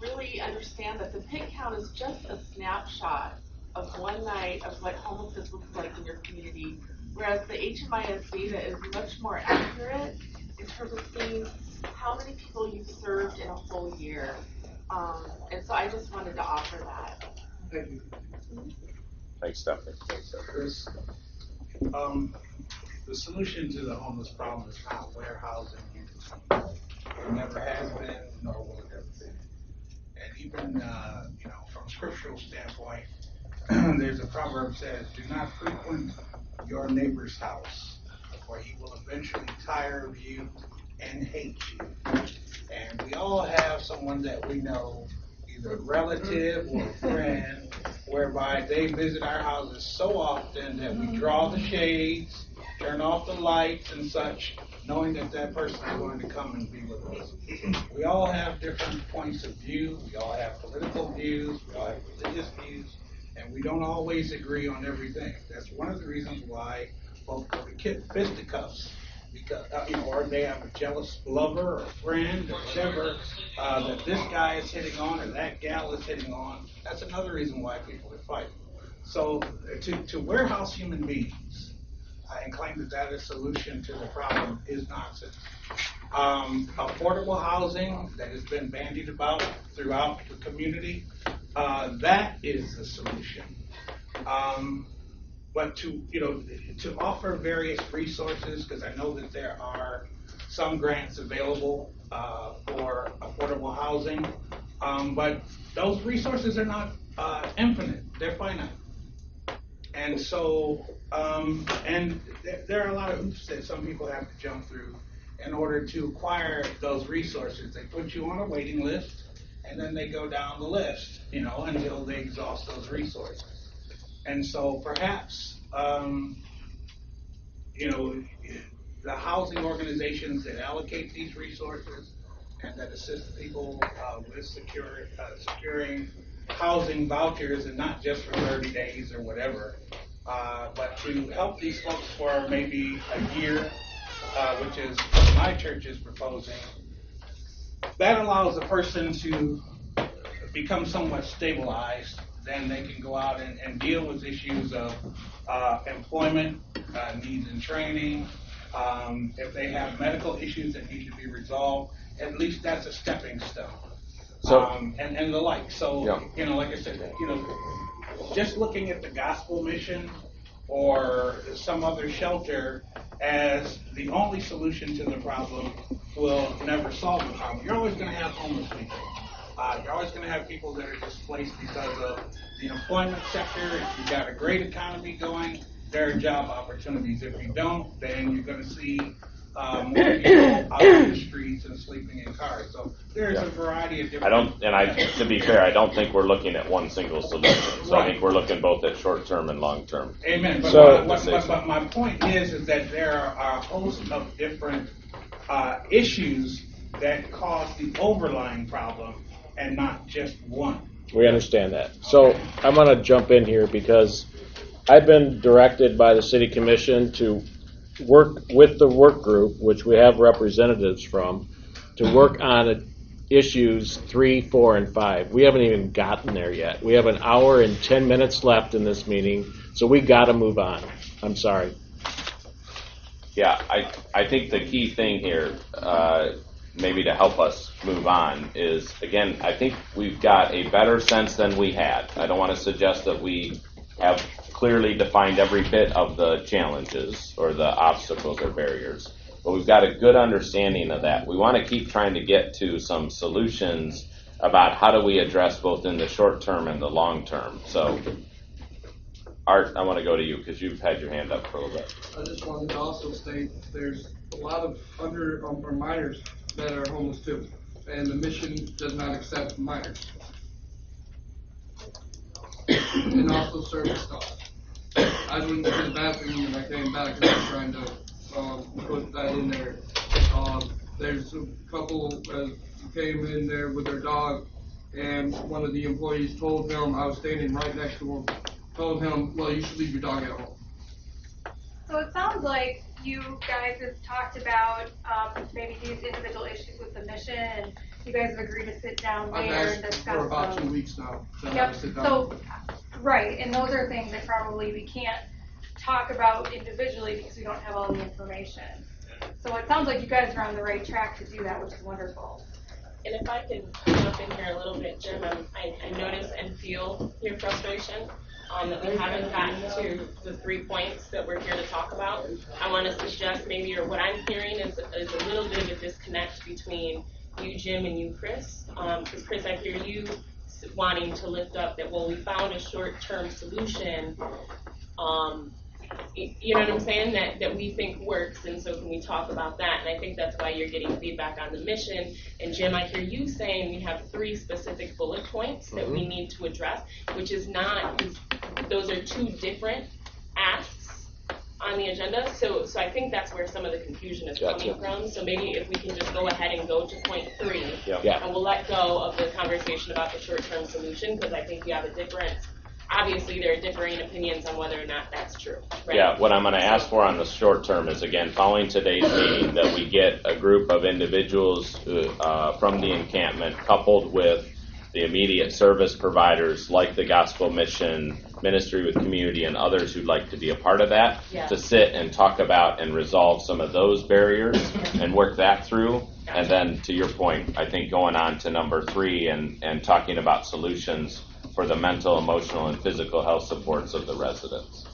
really understand that the PIT count is just a snapshot of one night of what homelessness looks like in your community, whereas the HMIS data is much more accurate in terms of seeing how many people you've served in a whole year. And so I just wanted to offer that. Thank you. Thanks, Stephanie. Chris, the solution to the homeless problem is not warehousing and containment. It never has been, nor will it ever be. And even, from a scriptural standpoint, there's a proverb that says, do not frequent your neighbor's house, or he will eventually tire of you and hate you. And we all have someone that we know, either a relative or a friend, whereby they visit our houses so often that we draw the shades, turn off the lights and such, knowing that that person is going to come and be with us. We all have different points of view. We all have political views. We all have religious views. And we don't always agree on everything. That's one of the reasons why folks go to fisticuffs. Because, or they have a jealous lover or friend or whatever that this guy is hitting on or that gal is hitting on. That's another reason why people are fighting. So to warehouse human beings and claim that that is a solution to the problem is nonsense. Affordable housing that has been bandied about throughout the community, that is the solution. but to offer various resources, because I know that there are some grants available for affordable housing, but those resources are not infinite, they're finite. And so, and there are a lot of hoops that some people have to jump through in order to acquire those resources. They put you on a waiting list, and then they go down the list, until they exhaust those resources. And so perhaps, the housing organizations that allocate these resources and that assist people with securing housing vouchers, and not just for 30 days or whatever, but to help these folks for maybe a year, which is what my church is proposing. That allows a person to become somewhat stabilized. Then they can go out and deal with issues of employment, needs and training. If they have medical issues that need to be resolved, at least that's a stepping stone. So, and the like. So, yeah. Like I said, just looking at the gospel mission or some other shelter as the only solution to the problem will never solve the problem. You're always going to have homeless people. You're always going to have people that are displaced because of the employment sector. If you've got a great economy going, there are job opportunities. If you don't, then you're going to see more people out on the streets and sleeping in cars. So there's a variety of different. To be fair, I don't think we're looking at one single solution. So I think we're looking both at short term and long term. Amen. But my point is that there are a host of different issues that cause the overlying problem, and not just one. We understand that. So I'm going to jump in here because I've been directed by the City Commission to work with the work group, which we have representatives from, to work on issues 3, 4, and 5. We haven't even gotten there yet. We have an hour and 10 minutes left in this meeting, so we got to move on. I'm sorry. Yeah, I think the key thing here, maybe to help us move on, is, again, I think we've got a better sense than we had. I don't want to suggest that we have clearly defined every bit of the challenges or the obstacles or barriers, but we've got a good understanding of that. We want to keep trying to get to some solutions about how do we address both in the short term and the long term. So, Art, I want to go to you because you've had your hand up for a little bit. I just wanted to also state there's a lot of or minors that are homeless too, and the mission does not accept minors. And also service dogs. I went to the bathroom and I came back and I was trying to put that in there. There's a couple came in there with their dog, and one of the employees told him, I was standing right next to him, told him, well, you should leave your dog at home. So it sounds like you guys have talked about maybe these individual issues with the mission, and you guys have agreed to sit down later and discuss for about them. 2 weeks now. Yep. So, right, and those are things that probably we can't talk about individually because we don't have all the information. So it sounds like you guys are on the right track to do that, which is wonderful. And if I can jump in here a little bit, Jim, I notice and feel your frustration that we haven't gotten to the 3 points that we're here to talk about. I want to suggest maybe, or what I'm hearing is a little bit of a disconnect between you, Jim, and you, Chris. Because Chris, I hear you wanting to lift up that, well, we found a short-term solution. You know what I'm saying? That we think works, and so can we talk about that? And I think that's why you're getting feedback on the mission. And Jim, I hear you saying we have 3 specific bullet points that we need to address, which is not, those are 2 different asks on the agenda. So I think that's where some of the confusion is coming from. So maybe if we can just go ahead and go to point 3, and we'll let go of the conversation about the short-term solution, because I think we have a different. Obviously, there are differing opinions on whether or not that's true. Right? Yeah, what I'm going to ask for on the short term is, again, following today's meeting, that we get a group of individuals from the encampment coupled with the immediate service providers like the Gospel Mission, Ministry with Community, and others who'd like to be a part of that, to sit and talk about and resolve some of those barriers and work that through. And then, to your point, I think going on to number 3 and talking about solutions for the mental, emotional, and physical health supports of the residents.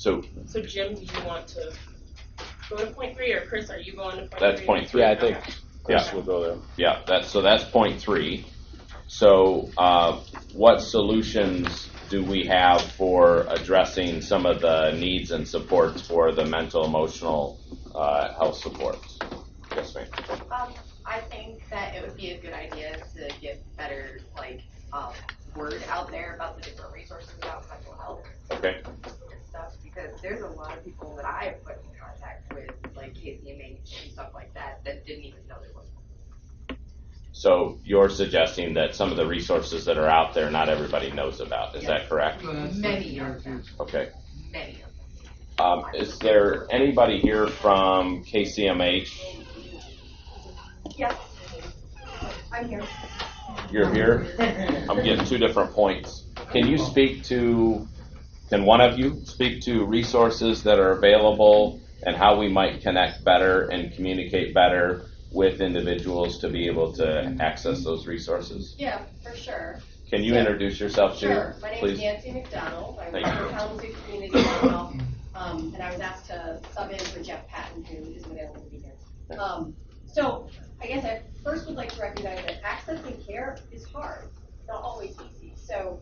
So So Jim, do you want to go to point 3, or Chris, are you going to point 3? that's point 3. Yeah, I think Okay. Chris will go there. Yeah, that's point 3. So, what solutions do we have for addressing some of the needs and supports for the mental, emotional health supports? Yes, ma'am. I think that it would be a good idea to get better, word out there about the different resources about mental health. Okay. And stuff, because there's a lot of people that I have put in contact with, like KCMA and stuff like that, that didn't even know there was one. So you're suggesting that some of the resources that are out there, not everybody knows about. Is that correct? Many of them. Okay. Many of them. Is there anybody here from KCMH? Yes. I'm here. You're here? I'm getting 2 different points. Can one of you speak to resources that are available and how we might connect better and communicate better with individuals to be able to access those resources? Yeah, for sure. Can you introduce yourself too, Sure. My please? name is Nancy McDonald. I'm Thank from you. Kalamazoo Community Mental Health, and I was asked to sub in for Jeff Patton, who isn't available to be here. So I guess I first would like to recognize that accessing care is hard. It's not always easy. So,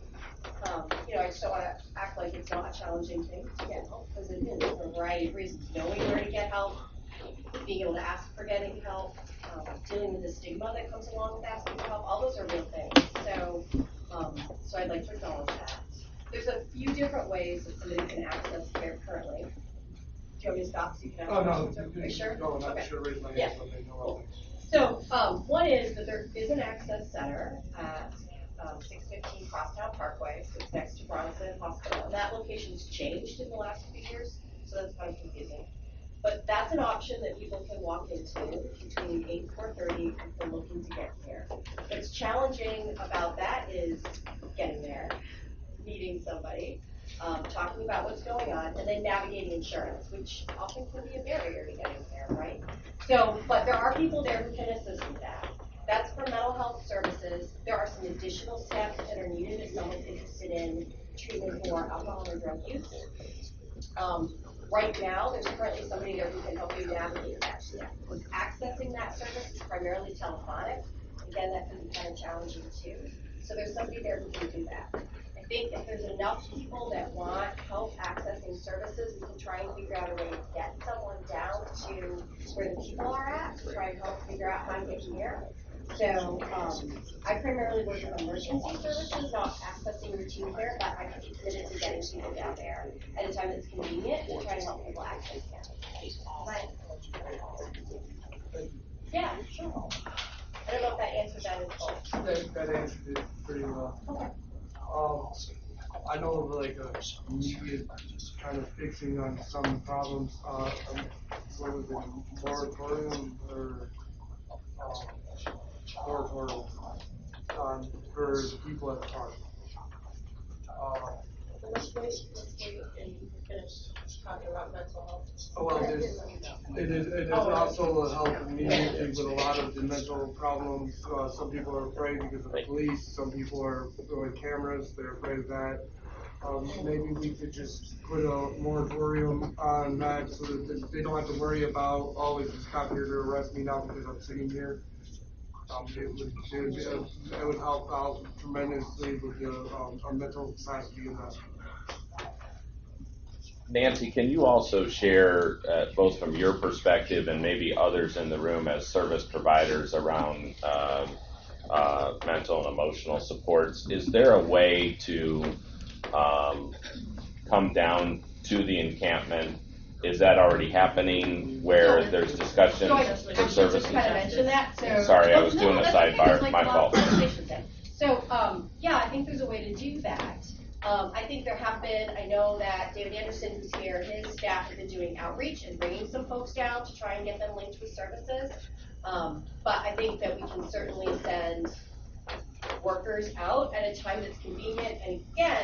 I just don't want to act like it's not a challenging thing to get help, because it is for a variety of reasons. Knowing where to get help, being able to ask for getting help, dealing with the stigma that comes along with asking for help, all those are real things. So I'd like to acknowledge that. There's a few different ways that somebody can access care currently. Do you want me to stop so you can ask questions? Are you sure? No, I'm not Okay. sure, raise my Yeah. hand, so they know Cool. all things. So, one is that there is an access center at 615 Crosstown Parkway, so it's next to Bronson Hospital. And that location's changed in the last few years, so that's kind of confusing. But that's an option that people can walk into between 8 and 4:30 if they're looking to get care. What's challenging about that is getting there, meeting somebody, talking about what's going on, and then navigating insurance, which often can be a barrier to getting there, right? So, but there are people there who can assist with that. That's for mental health services. There are some additional steps that are needed if someone's interested in treatment for alcohol or drug use. Right now, there's currently somebody there who can help you navigate that step. Accessing that service is primarily telephonic. Again, that can be kind of challenging too. So there's somebody there who can do that. I think if there's enough people that want help accessing services, we can try and figure out a way to get someone down to where the people are at to try and help figure out how to get here. So I primarily work with emergency services, not accessing routine care, but I could be committed to getting people down there at a time that's convenient to try to help people access care. Right. Yeah, sure. I don't know if that answered that in full. That answered it pretty well. Okay. I know of like a immediate kind of fixing on some problems, what was it, moratorium or moratorium on for the people at the park. Let's wait and finish talking about mental health. Well, it is also help immediately with a lot of the mental problems. Some people are afraid because of the police. Some people are with cameras. They're afraid of that. Maybe we could just put a moratorium on that so that they don't have to worry about, oh, is this cop here to arrest me now because I'm sitting here. It would help out tremendously with the our mental capacity of that. Nancy, can you also share, both from your perspective and maybe others in the room as service providers around mental and emotional supports, is there a way to come down to the encampment? Is that already happening where there's discussions for services? Kind of mention that. So, sorry, I was doing a that's sidebar. okay, My fault. So, yeah, I think there's a way to do that. I think there have been, I know that David Anderson, who's here, his staff have been doing outreach and bringing some folks down to try and get them linked with services. But I think that we can certainly send workers out at a time that's convenient. And again,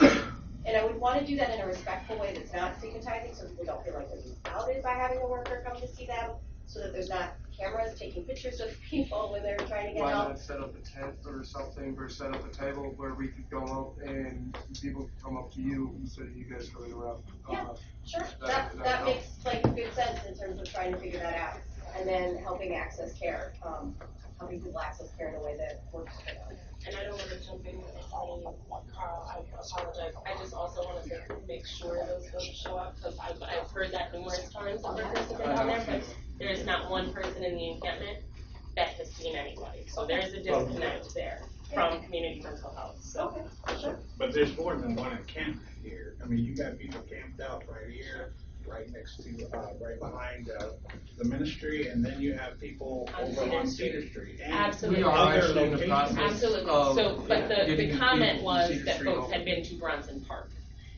and I would want to do that in a respectful way that's not stigmatizing so people don't feel like they're being outed by having a worker come to see them. so that there's not cameras taking pictures of people when they're trying to get Why help. not set up a tent or something, or set up a table where we could go up and people could come up to you instead of you guys going around? Yeah, sure. That help. makes like good sense in terms of trying to figure that out, and then helping access care, helping people access care in a way that works for them. And I don't want to jump in with anything, Carl, I apologize. I just also wanted to make sure those folks show up, because I've heard that numerous times of workers have been down there, but there is not one person in the encampment that has seen anybody. So there is a disconnect there from community mental health, so. Okay, sure. But there's more than one encampment here. I mean, you got people camped out right here, right next to, right behind, the ministry, and then you have people over on Cedar Street. And Absolutely. other locations. Absolutely. So, but the comment was that folks had been to Bronson Park,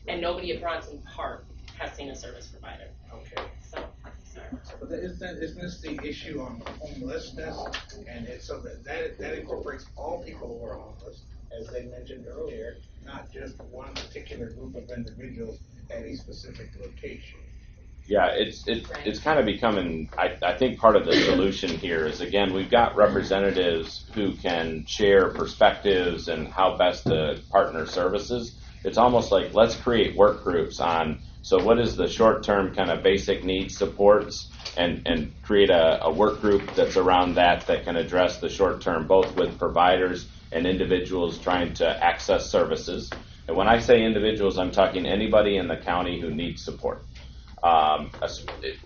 and nobody at Bronson Park has seen a service provider. Okay. So, But isn't this the issue on homelessness? And it's so that incorporates all people who are homeless, as they mentioned earlier, not just one particular group of individuals at a specific location. Yeah, it's kind of becoming, I think part of the solution here is, again, we've got representatives who can share perspectives and how best to partner services. It's almost like, let's create work groups on, so what is the short-term kind of basic needs supports, and create a work group that's around that can address the short-term, both with providers and individuals trying to access services. And when I say individuals, I'm talking anybody in the county who needs support.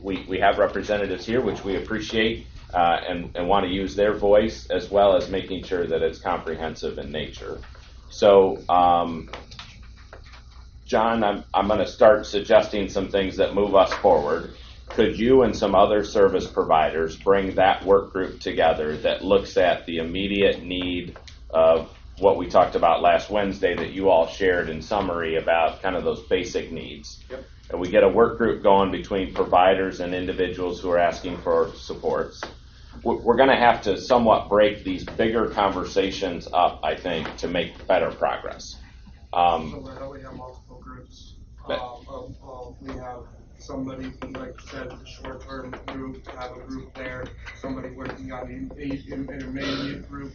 We have representatives here, which we appreciate, and want to use their voice, as well as making sure that it's comprehensive in nature. So, John, I'm going to start suggesting some things that move us forward. Could you and some other service providers bring that work group together that looks at the immediate need of what we talked about last Wednesday that you all shared in summary about kind of those basic needs? Yep. And we get a work group going between providers and individuals who are asking for supports. We're going to have to somewhat break these bigger conversations up, I think, to make better progress. So right now we have multiple groups. We have somebody, like you said, the short-term group, have a group there, somebody working on the intermediate group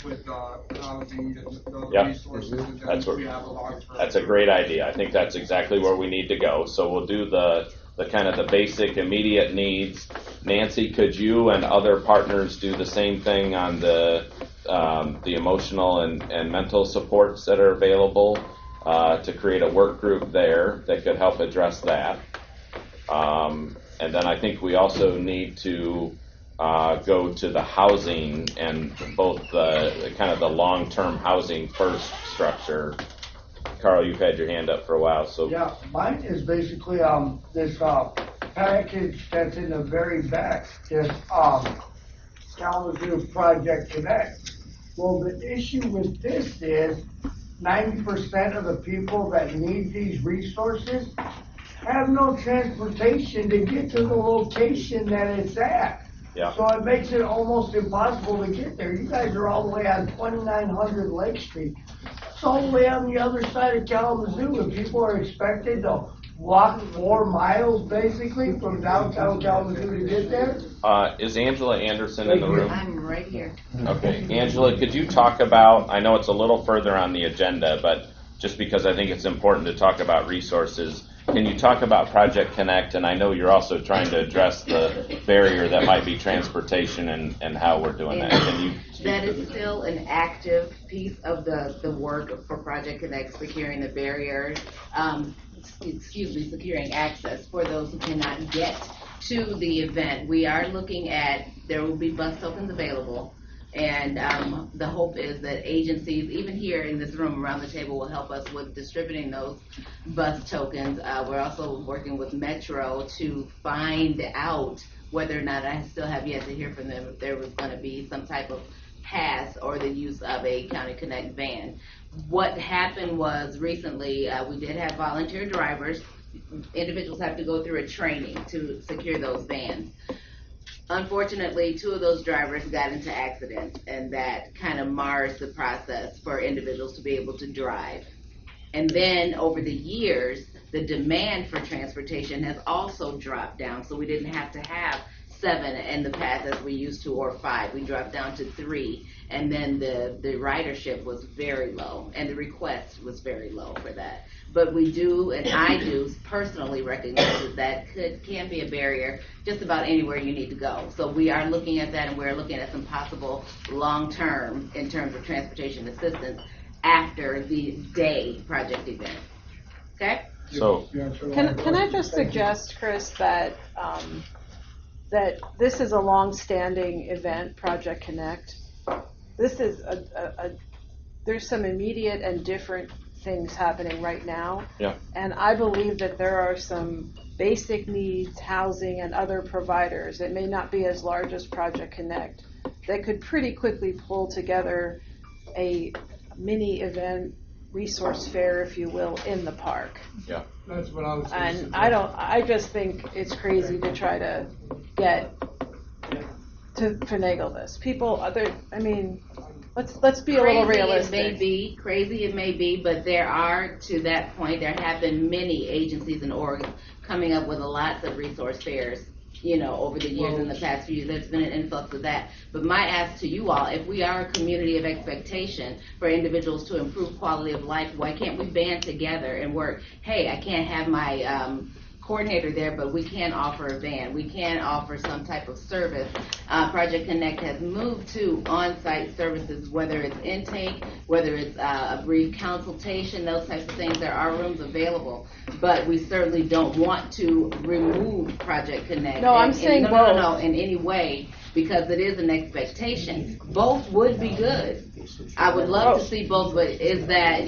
with housing and the resources, and then we have a long-term. That's a great idea. I think that's exactly where we need to go. So we'll do the kind of the basic immediate needs. Nancy, could you and other partners do the same thing on the emotional and mental supports that are available to create a work group there that could help address that? And then I think we also need to go to the housing and both the kind of the long-term housing first structure. Carl, you've had your hand up for a while, so. Yeah, mine is basically this package that's in the very back, this Kalamazoo Project Connect. Well, the issue with this is 90% of the people that need these resources have no transportation to get to the location that it's at. Yeah. So it makes it almost impossible to get there. You guys are all the way on 2900 Lake Street. It's all the way on the other side of Kalamazoo, and people are expected to walk 4 miles basically from downtown Kalamazoo to get there. Is Angela Anderson in the room? I'm right here. Okay, Angela, could you talk about, I know it's a little further on the agenda, but just because I think it's important to talk about resources, can you talk about Project Connect? And I know you're also trying to address the barrier that might be transportation and how we're doing that. Can you speak That to is still an active piece of the work for Project Connect, securing the barrier, securing access for those who cannot get to the event. We are looking at, there will be bus tokens available. And the hope is that agencies, even here in this room around the table, will help us with distributing those bus tokens. We're also working with Metro to find out whether or not, I still have yet to hear from them, if there was going to be some type of pass or the use of a County Connect van. What happened was recently we did have volunteer drivers. Individuals have to go through a training to secure those vans. Unfortunately, 2 of those drivers got into accidents, and that kind of mars the process for individuals to be able to drive. And then over the years, the demand for transportation has also dropped down, so we didn't have to have 7 in the past as we used to, or 5. We dropped down to 3, and then the ridership was very low, and the request was very low for that. But we do, and I do personally recognize that can be a barrier just about anywhere you need to go. So we are looking at that, and we're looking at some possible long-term in terms of transportation assistance after the day project event. Okay? So, Can I just suggest, Chris, that that this is a long-standing event, Project Connect. This is there's some immediate and different things happening right now. Yeah. And I believe that there are some basic needs, housing, and other providers. It may not be as large as Project Connect that could pretty quickly pull together a mini event resource fair, if you will, in the park. Yeah. That's what I was And I just think it's crazy to try to get to finagle this. Let's be a little realistic. Crazy it may be, but there are, to that point, there have been many agencies and orgs coming up with lots of resource fairs, over the years, in the past few years. There's been an influx of that. But my ask to you all, if we are a community of expectation for individuals to improve quality of life, why can't we band together and work? Hey, I can't have my coordinator there, but we can offer a van. We can offer some type of service. Project Connect has moved to on-site services, whether it's intake, whether it's a brief consultation, those types of things. There are rooms available, but we certainly don't want to remove Project Connect. No, I'm saying both. No, in any way, because it is an expectation. Both would be good. I would love to see both, but is that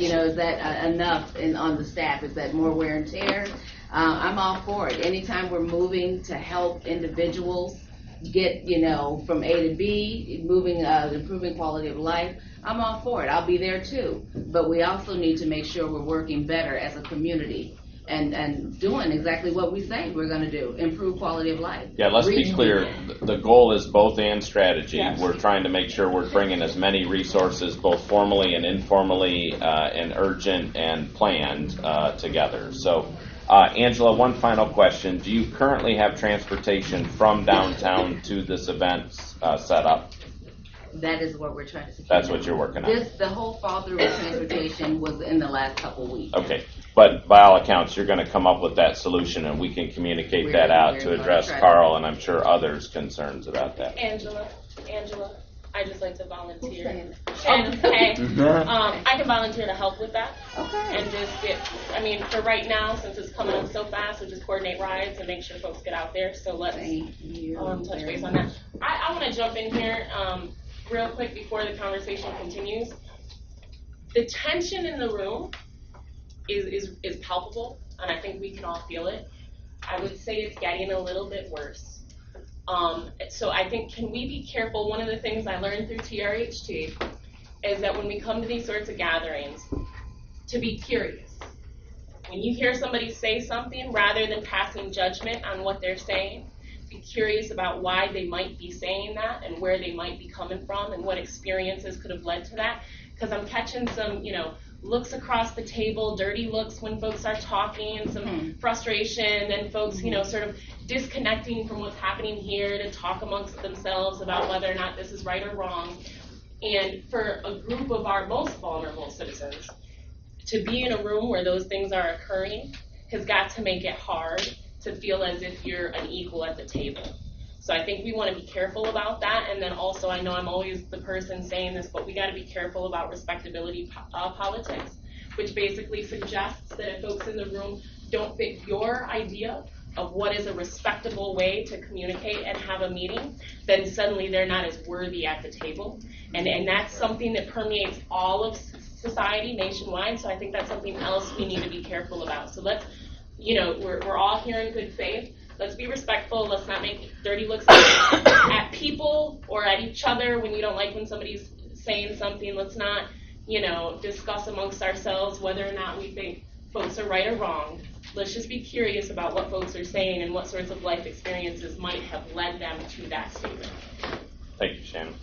enough on the staff? Is that more wear and tear? I'm all for it. Anytime we're moving to help individuals get, from A to B, improving quality of life, I'm all for it. I'll be there too. But we also need to make sure we're working better as a community and doing exactly what we say we're going to do, improve quality of life. Yeah, let's be clear. The goal is both and strategy. Yes. We're trying to make sure we're bringing as many resources, both formally and informally, and urgent and planned together. So, Angela, one final question. Do you currently have transportation from downtown to this event set up? That is what we're trying to secure. That's what you're working on. The whole fall through with transportation was in the last couple of weeks. Okay, but by all accounts, you're going to come up with that solution, and we can communicate that out to address Carl and I'm sure others' concerns about that. Angela, I just like to volunteer. Shannon, hey, I can volunteer to help with that. Okay. And just for right now, since it's coming up so fast, we'll just coordinate rides and make sure folks get out there. So let's touch base on that. I want to jump in here real quick before the conversation continues. The tension in the room is palpable, and I think we can all feel it. I would say it's getting a little bit worse. So I think, can we be careful? One of the things I learned through TRHT is that when we come to these sorts of gatherings, to be curious. When you hear somebody say something, rather than passing judgment on what they're saying, be curious about why they might be saying that and where they might be coming from and what experiences could have led to that. Because I'm catching some, looks across the table, dirty looks when folks are talking, and some frustration, and folks, sort of disconnecting from what's happening here to talk amongst themselves about whether or not this is right or wrong. And for a group of our most vulnerable citizens, to be in a room where those things are occurring has got to make it hard to feel as if you're an equal at the table. So I think we want to be careful about that. And then also, I know I'm always the person saying this, but we got to be careful about respectability politics, which basically suggests that if folks in the room don't fit your idea of what is a respectable way to communicate and have a meeting, then suddenly they're not as worthy at the table. And that's something that permeates all of society nationwide. So I think that's something else we need to be careful about. So let's, we're all here in good faith. Let's be respectful. Let's not make dirty looks at people or at each other when you don't like when somebody's saying something. Let's not, discuss amongst ourselves whether or not we think folks are right or wrong. Let's just be curious about what folks are saying and what sorts of life experiences might have led them to that statement. Thank you, Shannon.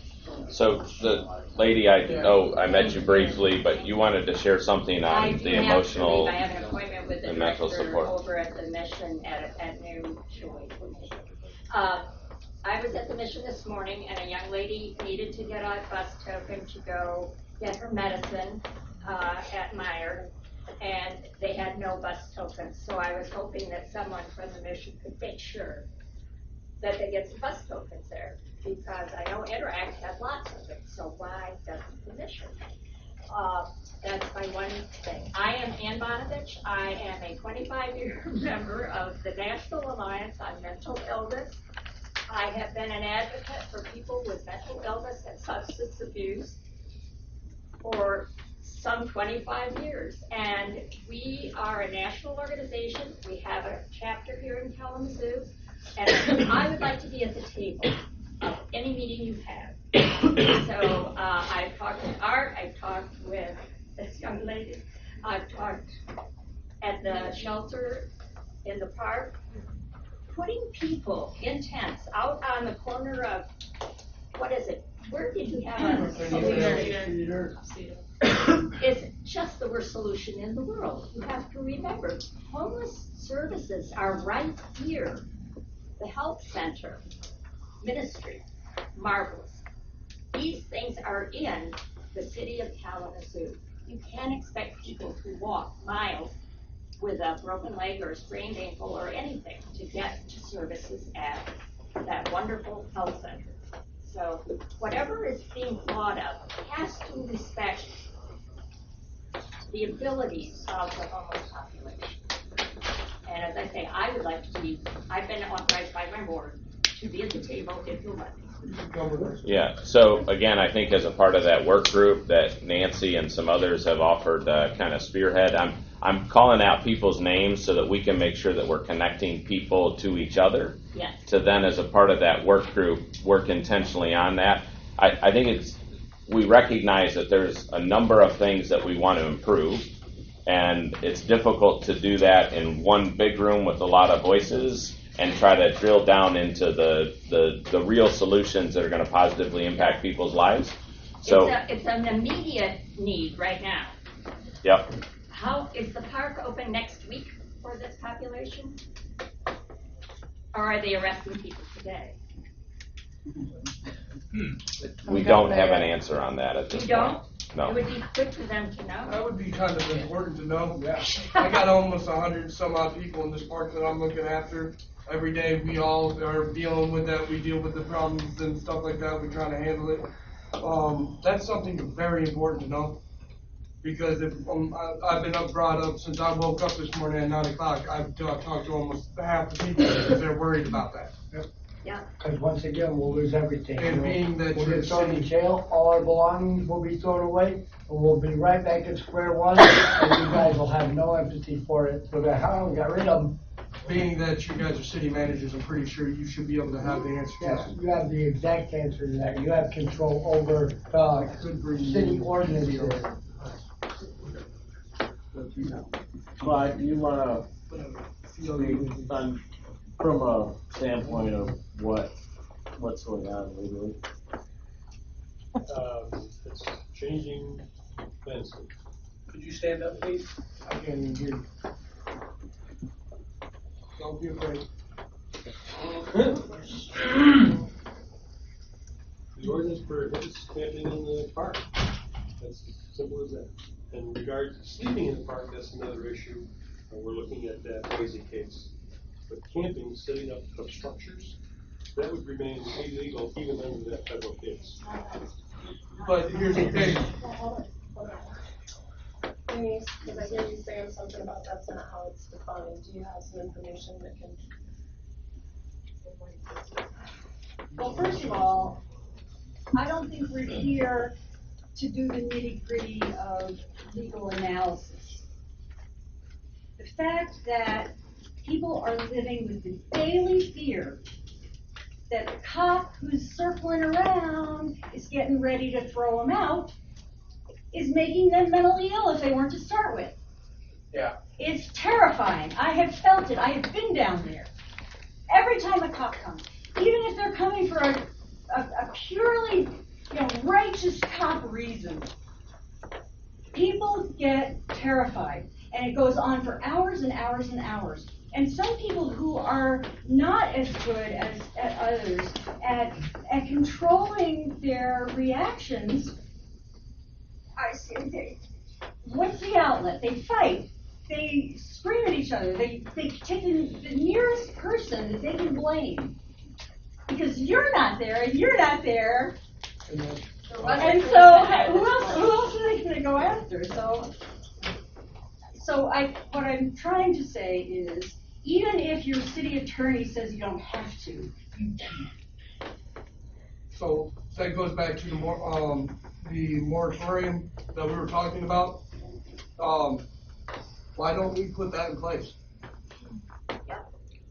So the lady, I met you briefly, but you wanted to share something on the emotional I have an appointment with the and mental director support. over at the mission at noon. I was at the mission this morning and a young lady needed to get a bus token to go get her medicine at Meyer, and they had no bus tokens. So I was hoping that someone from the mission could make sure that they get some bus tokens there, because I know Interact has lots of them, so why doesn't the mission? That's my one thing. I am Ann Bonovich. I am a 25-year member of the National Alliance on Mental Illness. I have been an advocate for people with mental illness and substance abuse for some 25 years. And we are a national organization. We have a chapter here in Kalamazoo. And I would like to be at the table of any meeting you have. So I've talked with Art, I've talked with this young lady, I've talked at the shelter in the park. Putting people in tents out on the corner of, what is it? Where did you have a Cedar? It's just the worst solution in the world. You have to remember, homeless services are right here. The health center, ministry, marvelous. These things are in the city of Kalamazoo. You can't expect people to walk miles with a broken leg or a sprained ankle or anything to get to services at that wonderful health center. So whatever is being thought of has to respect the abilities of the homeless population. And as I say, I would like to be, I've been authorized by my board to be at the table if you'll let me. Yeah, so again, I think as a part of that work group that Nancy and some others have offered kind of spearhead, I'm calling out people's names so that we can make sure that we're connecting people to each other. Yes. To then, as a part of that work group, work intentionally on that. I think we recognize that there's a number of things that we want to improve, and it's difficult to do that in one big room with a lot of voices and try to drill down into the real solutions that are going to positively impact people's lives. So it's an immediate need right now. Yep. How is the park open next week for this population? Or are they arresting people today? We don't have an answer on that at this You don't? point. No. It would be good for them to know. That would be kind of important to know. Yeah. I got almost 100 some odd people in this park that I'm looking after. Every day we all are dealing with that. We deal with the problems and stuff like that. We're trying to handle it. That's something very important to know. Because if I've been brought up since I woke up this morning at 9 o'clock, I've talked to almost half the people because they're worried about that. Yep. Yeah. Because once again, we'll lose everything. And being that we'll you're get thrown in city- jail, all our belongings will be thrown away, and we'll be right back at square one, and you guys will have no empathy for it. So that how we got rid of them. Being that you guys are city managers, I'm pretty sure you should be able to have the answer to Yes, that. you have the exact answer to that. You have control over city ordinances. Clyde, you want to speak on, from a standpoint of what's going on legally? It's changing fences. Could you stand up, please? I can't even hear you. Don't be afraid. The ordinance prohibits camping in the park. That's as simple as that. In regards to sleeping in the park, that's another issue. We're looking at that crazy case. But camping, setting up of structures, that would remain illegal even under that federal case. But here's the thing. Denise, because I hear you saying something about that's not how it's defined. Do you have some information that can? Well, first of all, I don't think we're here to do the nitty-gritty of legal analysis. The fact that people are living with the daily fear that the cop who's circling around is getting ready to throw them out is making them mentally ill if they weren't to start with. Yeah. It's terrifying. I have felt it. I have been down there. Every time a cop comes, even if they're coming for a purely righteous cop reason, people get terrified. And it goes on for hours and hours and hours. And some people who are not as good as others at controlling their reactions, what's the outlet? They fight. They scream at each other. They take the nearest person that they can blame. Because you're not there and you're not there. And so who else are they gonna go after? What I'm trying to say is, even if your city attorney says you don't have to, you can. So that goes back to the moratorium that we were talking about. Why don't we put that in place?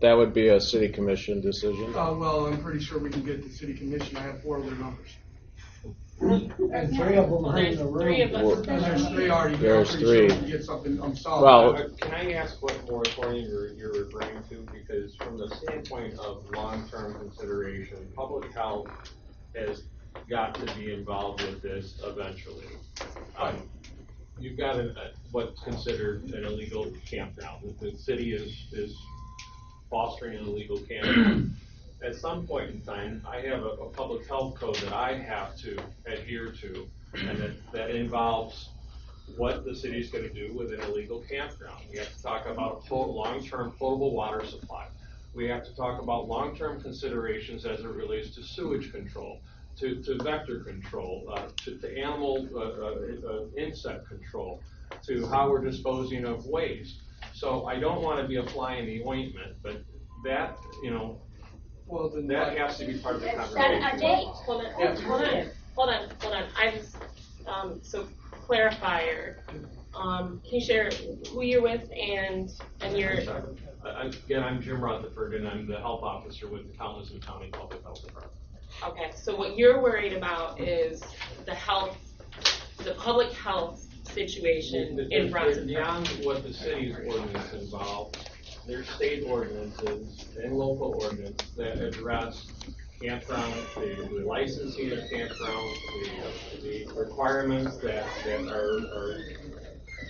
That would be a city commission decision. Well, I'm pretty sure we can get the city commission. I have 4 of their numbers. And 3 of them are in the room. 3 of us. And there's 3 already. There's I'm pretty 3. sure we can get something. I'm sorry. Well, Can I ask what moratorium you're referring to? Because from the standpoint of long-term consideration, public health has got to be involved with this eventually. You've got what's considered an illegal campground. The city is fostering an illegal campground. At some point in time, I have a public health code that I have to adhere to, and that involves what the city's going to do with an illegal campground. We have to talk about a long-term potable water supply. We have to talk about long-term considerations as it relates to sewage control, to vector control, to animal insect control, to how we're disposing of waste. So I don't want to be applying the ointment, but that, well, then that has to be part of the conversation. Hold on. So clarifier. Can you share who you're with and your? Again, I'm Jim Rutherford, and I'm the health officer with the Kalamazoo County Public Health Department. Okay, so what you're worried about is the public health situation in Bronson. Beyond what the city's ordinance involves, there's state ordinances and local ordinance that address campground, the licensing of campgrounds, the requirements that are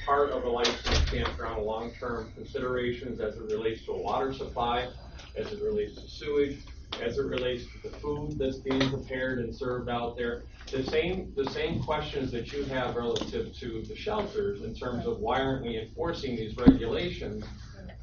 part of a licensed campground, long-term considerations as it relates to a water supply, as it relates to sewage, as it relates to the food that's being prepared and served out there. The same questions that you have relative to the shelters in terms of why aren't we enforcing these regulations.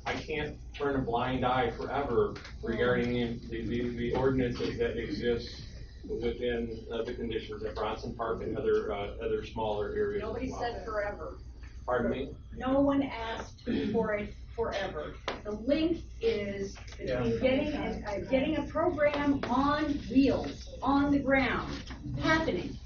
I can't turn a blind eye forever regarding the ordinances that exist within the conditions at Bronson Park and other smaller areas. Nobody said forever. Pardon me? No one asked for it forever. The link is between getting a program on wheels, on the ground, happening,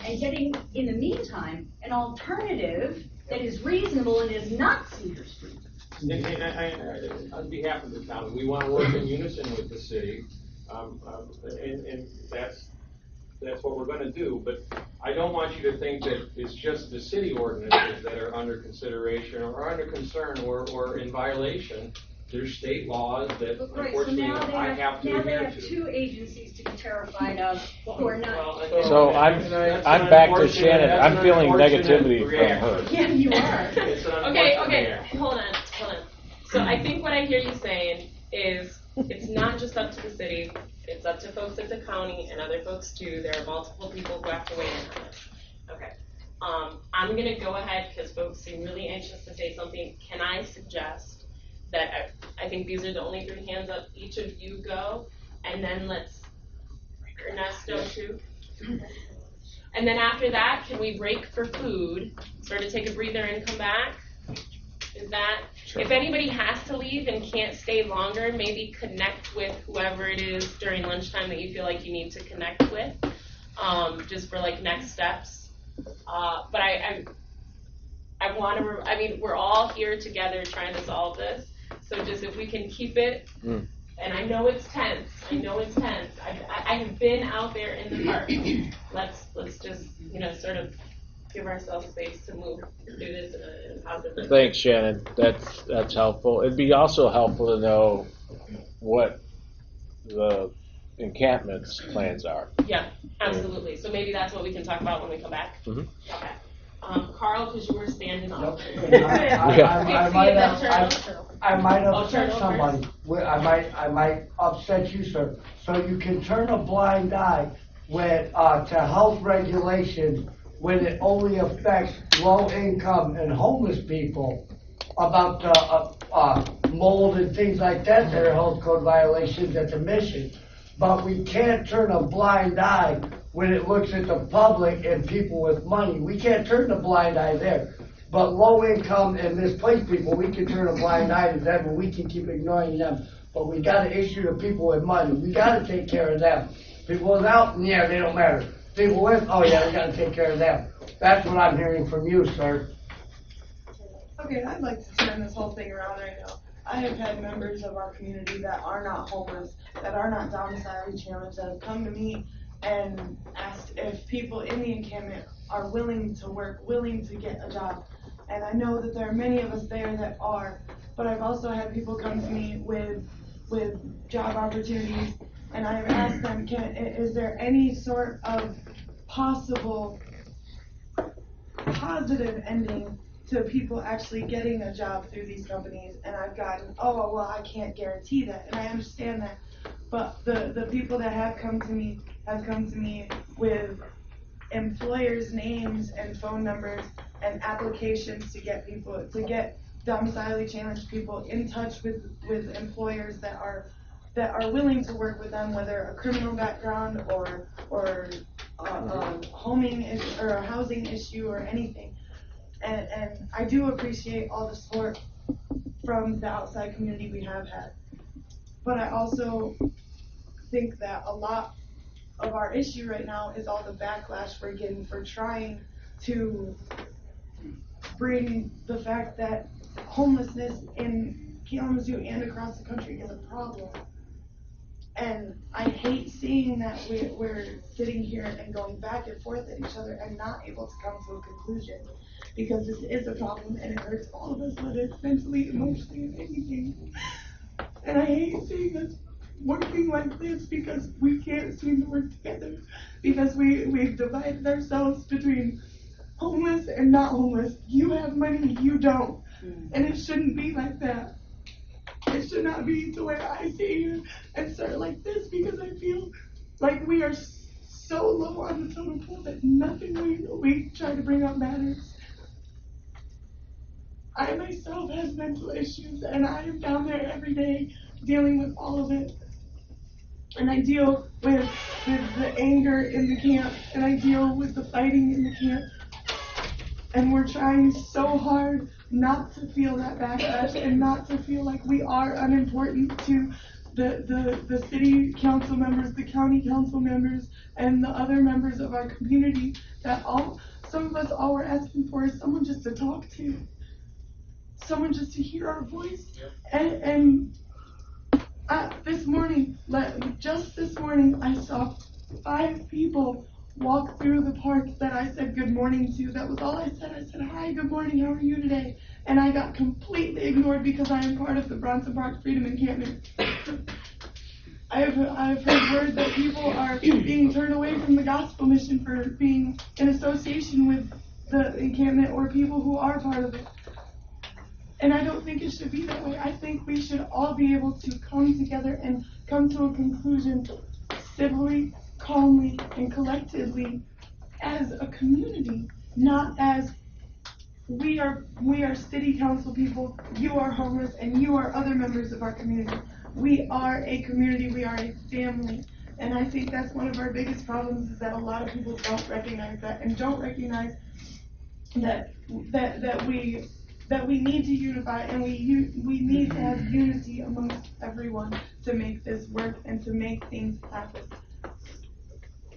and getting, in the meantime, an alternative that is reasonable and is not Cedar Street. On behalf of the town, we want to work in unison with the city, and that's what we're going to do. But I don't want you to think that it's just the city ordinances that are under consideration or under concern or in violation. There's state laws that unfortunately I have to adhere to. Now they have 2 agencies to be terrified of who are not. So I'm back to Shannon. I'm feeling negativity from her. Yeah, you are. Okay, hold on. So I think what I hear you saying is it's not just up to the city, it's up to folks at the county and other folks too. There are multiple people who have to weigh in on this. Okay. I'm gonna go ahead because folks seem really anxious to say something. Can I suggest that I think these are the only 3 hands up, each of you go, and then let's Ernesto too. And then after that, can we break for food, sort of take a breather and come back? Is that, sure. If anybody has to leave and can't stay longer, maybe connect with whoever it is during lunchtime that you feel like you need to connect with, just for like next steps. But I want to, we're all here together trying to solve this. So just if we can keep it, and I know it's tense. I have been out there in the park. Let's just, sort of give ourselves space to move through this in a positive way. Thanks, Shannon. That's helpful. It'd be also helpful to know what the encampment's plans are. Yeah, absolutely. So maybe that's what we can talk about when we come back. Mm-hmm. Okay. Carl, because you were standing up. I might Oh, upset turnovers. somebody. I might upset you, sir. So you can turn a blind eye when, to health regulations when it only affects low income and homeless people about mold and things like that that are health code violations at the mission. But we can't turn a blind eye when it looks at the public and people with money. We can't turn a blind eye there. But low income and misplaced people, we can turn a blind eye to them and we can keep ignoring them. But we gotta issue to people with money. We gotta take care of them. People without, yeah, they don't matter. People with, oh yeah, we gotta take care of them. That's what I'm hearing from you, sir. Okay, I'd like to turn this whole thing around right now. I have had members of our community that are not homeless, that are not domiciliary challenged, that have come to me and asked if people in the encampment are willing to work, willing to get a job. And I know that there are many of us there that are, but I've also had people come to me with job opportunities, and I've asked them, is there any sort of possible positive ending to people actually getting a job through these companies? And I've gotten, oh, well, I can't guarantee that, and I understand that. But the people that have come to me with employers' names and phone numbers and applications to get domiciliary challenged people in touch with employers that are willing to work with them, whether a criminal background or homing or a housing issue or anything. And I do appreciate all the support from the outside community we have had. But I also think that a lot of our issue right now is all the backlash we're getting for trying to bring the fact that homelessness in Kalamazoo and across the country is a problem. And I hate seeing that we're sitting here and going back and forth at each other and not able to come to a conclusion, because this is a problem and it hurts all of us, whether it's mentally, emotionally, and anything. And I hate seeing us working like this because we can't seem to work together, because we've divided ourselves between homeless and not homeless. You have money, you don't. And it shouldn't be like that. It should not be the way I sit here and start like this, because I feel like we are so low on the totem pole that nothing we try to bring up matters. I myself have mental issues, and I am down there every day dealing with all of it. And I deal with the anger in the camp, and I deal with the fighting in the camp. And we're trying so hard not to feel that backlash and not to feel like we are unimportant to the city council members, the county council members, and the other members of our community, that some of us all we're asking for is someone just to talk to. Someone just to hear our voice. And this morning, I saw 5 people walk through the park that I said good morning to. That was all I said. I said, hi, good morning, how are you today? And I got completely ignored because I am part of the Bronson Park Freedom Encampment. I've heard word that people are being turned away from the gospel mission for being in association with the encampment or people who are part of it. And I don't think it should be that way. I think we should all be able to come together and come to a conclusion civilly, calmly, and collectively as a community, not as we are city council people, you are homeless, and you are other members of our community. We are a community, we are a family. And I think that's one of our biggest problems, is that a lot of people don't recognize that, and don't recognize that we need to unify, and we need to have unity amongst everyone to make this work and to make things happen.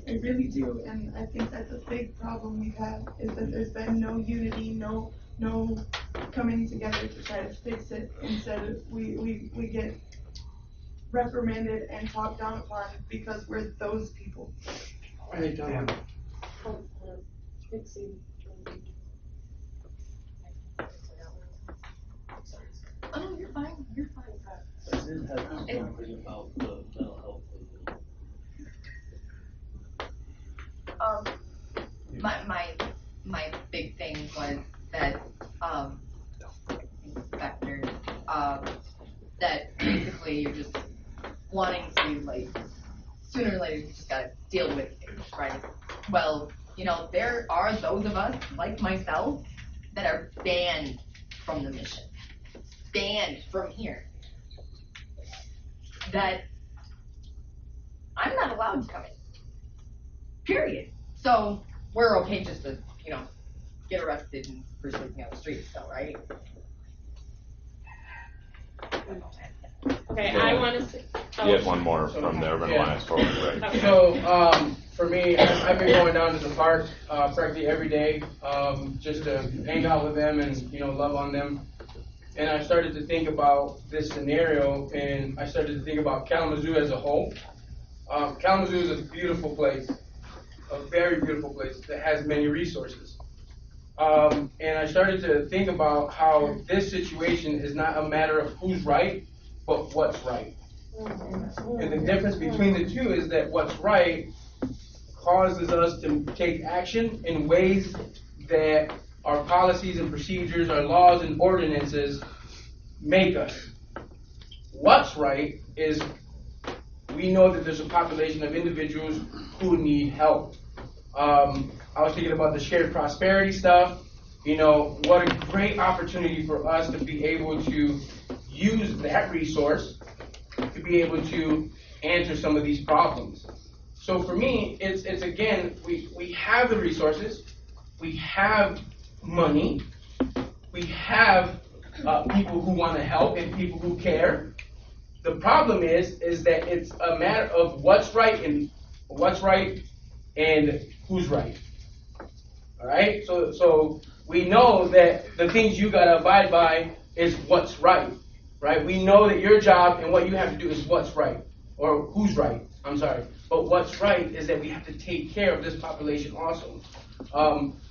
I really do, and I think that's a big problem we've had, is that there's been no unity, no coming together to try to fix it. Instead, we get reprimanded and talked down upon because we're those people. Oh, no, you're fine. You're fine. I did have something about the mental health. My big thing comments was that, Inspector, that basically you're just wanting to, like, sooner or later, you just gotta deal with it, right? Well, you know, there are those of us, like myself, that are banned from the mission, banned from here, that I'm not allowed to come in, period. So we're okay just to, you know, get arrested and for sleeping on the streets though, right? Okay, I want to say. You have one more from the Urban Alliance Forward, right? So, for me, I've been going down to the park, practically every day, just to hang out with them and, you know, love on them. And I started to think about this scenario, and I started to think about Kalamazoo as a whole. Kalamazoo is a beautiful place, a very beautiful place that has many resources. And I started to think about how this situation is not a matter of who's right, but what's right. And the difference between the two is that what's right causes us to take action in ways that our policies and procedures, our laws and ordinances make us. What's right is we know that there's a population of individuals who need help. I was thinking about the shared prosperity stuff. You know, what a great opportunity for us to be able to use that resource to be able to answer some of these problems. So for me, it's again, we have the resources, we have money, we have people who want to help and people who care. The problem is that it's a matter of what's right and who's right. All right. So we know that the things you gotta abide by is what's right. Right. We know that your job and what you have to do is what's right or who's right. I'm sorry. But what's right is that we have to take care of this population also.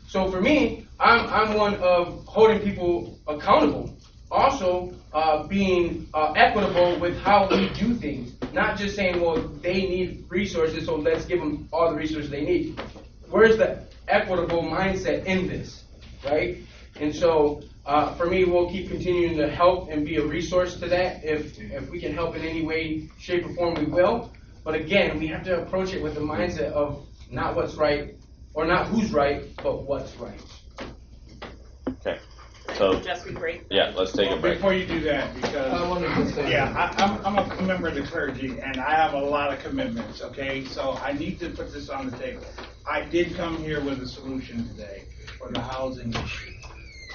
So for me, I'm one of holding people accountable. Also, being equitable with how we do things. Not just saying, well, they need resources, so let's give them all the resources they need. Where's the equitable mindset in this, right? And so, for me, we'll keep continuing to help and be a resource to that. If we can help in any way, shape, or form, we will. But again, we have to approach it with the mindset of not what's right, or not who's right, but what's right. Okay. So, Just be great. Yeah, let's take a break. Before you do that, because I'm a member of the clergy, and I have a lot of commitments. Okay, so I need to put this on the table. I did come here with a solution today for the housing issue.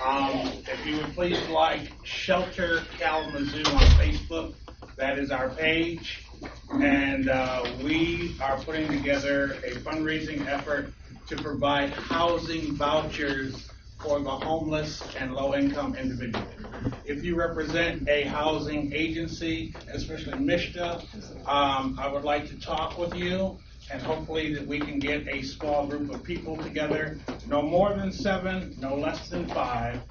If you would please like Shelter Kalamazoo on Facebook, that is our page, and we are putting together a fundraising effort to provide housing vouchers for the homeless and low-income individuals. If you represent a housing agency, especially MISHDA, I would like to talk with you, and hopefully that we can get a small group of people together, no more than 7, no less than 5,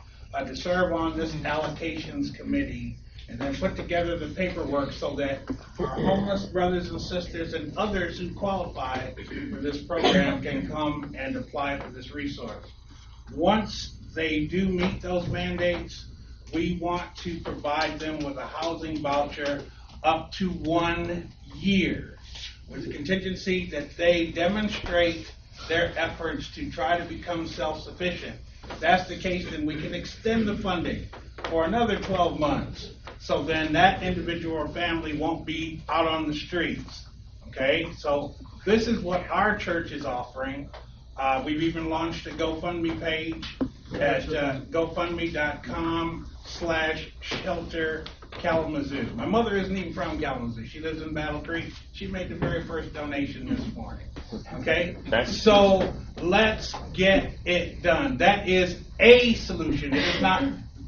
to serve on this allocations committee, and then put together the paperwork so that our homeless brothers and sisters and others who qualify for this program can come and apply for this resource. Once they do meet those mandates, we want to provide them with a housing voucher up to 1 year, with the contingency that they demonstrate their efforts to try to become self-sufficient. If that's the case, then we can extend the funding for another 12 months. So then that individual or family won't be out on the streets. Okay, so this is what our church is offering. We've even launched a GoFundMe page at GoFundMe.com/Shelter Kalamazoo. My mother isn't even from Kalamazoo. She lives in Battle Creek. She made the very first donation this morning. Okay? So let's get it done. That is a solution. It is not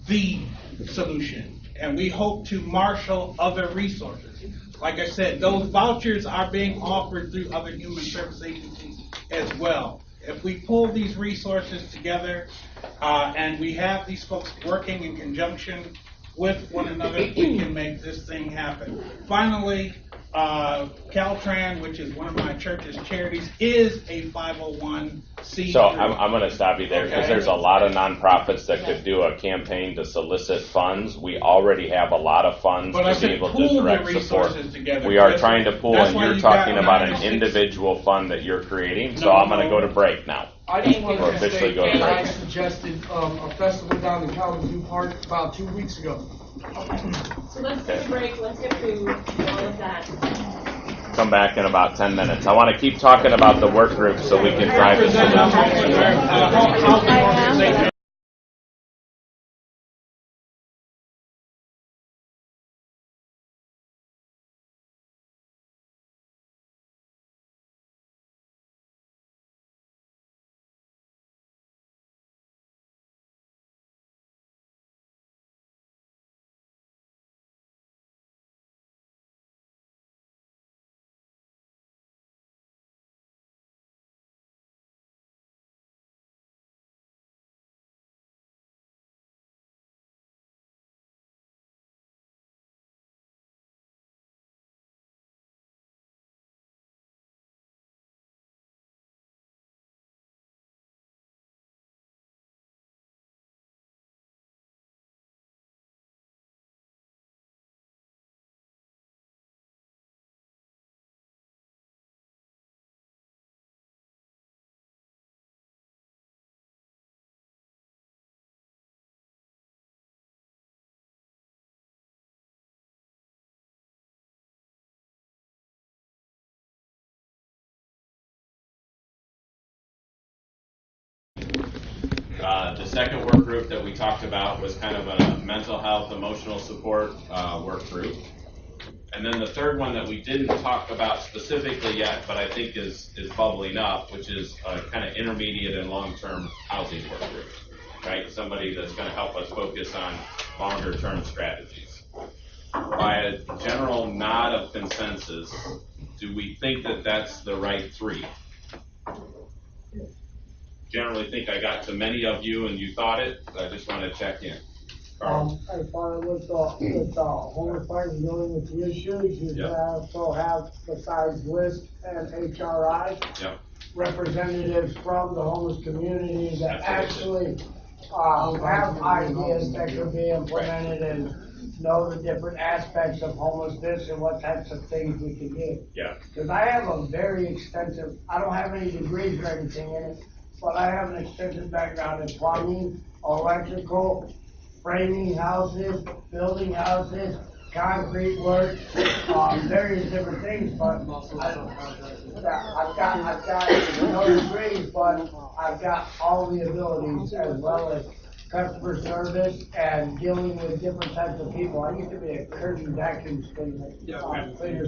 the solution. And we hope to marshal other resources. Like I said, those vouchers are being offered through other human service agencies as well. If we pull these resources together and we have these folks working in conjunction with one another, we can make this thing happen. Finally, Caltran, which is one of my church's charities, is a 501 see. So I'm going to stop you there because Okay. there's a lot of nonprofits that could do a campaign to solicit funds. We already have a lot of funds But I to be said able pool to the direct support. resources together. We are That's- trying to pool, that's and why you're you got talking about an 96 individual fund that you're creating. So No, I'm going to no. go to break now. I just wanted We're to officially state going to that I break. suggested a festival down in Kalamazoo Park about 2 weeks ago. So let's take a break, let's get food, all of that. Come back in about 10 minutes. I want to keep talking about the work group so we can drive the solution. The second work group that we talked about was kind of a mental health, emotional support work group. And then the third one that we didn't talk about specifically yet, but I think is bubbling up, which is a kind of intermediate and long-term housing work group, right? Somebody that's going to help us focus on longer-term strategies. By a general nod of consensus, do we think that that's the right three? Generally think I got to many of you and you thought it, but I just want to check in. Carl? As far as with homeless park and dealing with the issues, you Yep. also have, besides LIST and HRI, Yep. representatives from the homeless community that Absolutely. actually, have ideas that could be implemented and know the different aspects of homelessness and what types of things we can do. Yeah. Because I have a very extensive, I don't have any degrees or anything in it, but I have an extensive background in plumbing, electrical, framing houses, building houses, concrete work, various different things, but I've got no degrees, but I've got all the abilities as well as customer service and dealing with different types of people. I used to be a curtain vacuum cleaner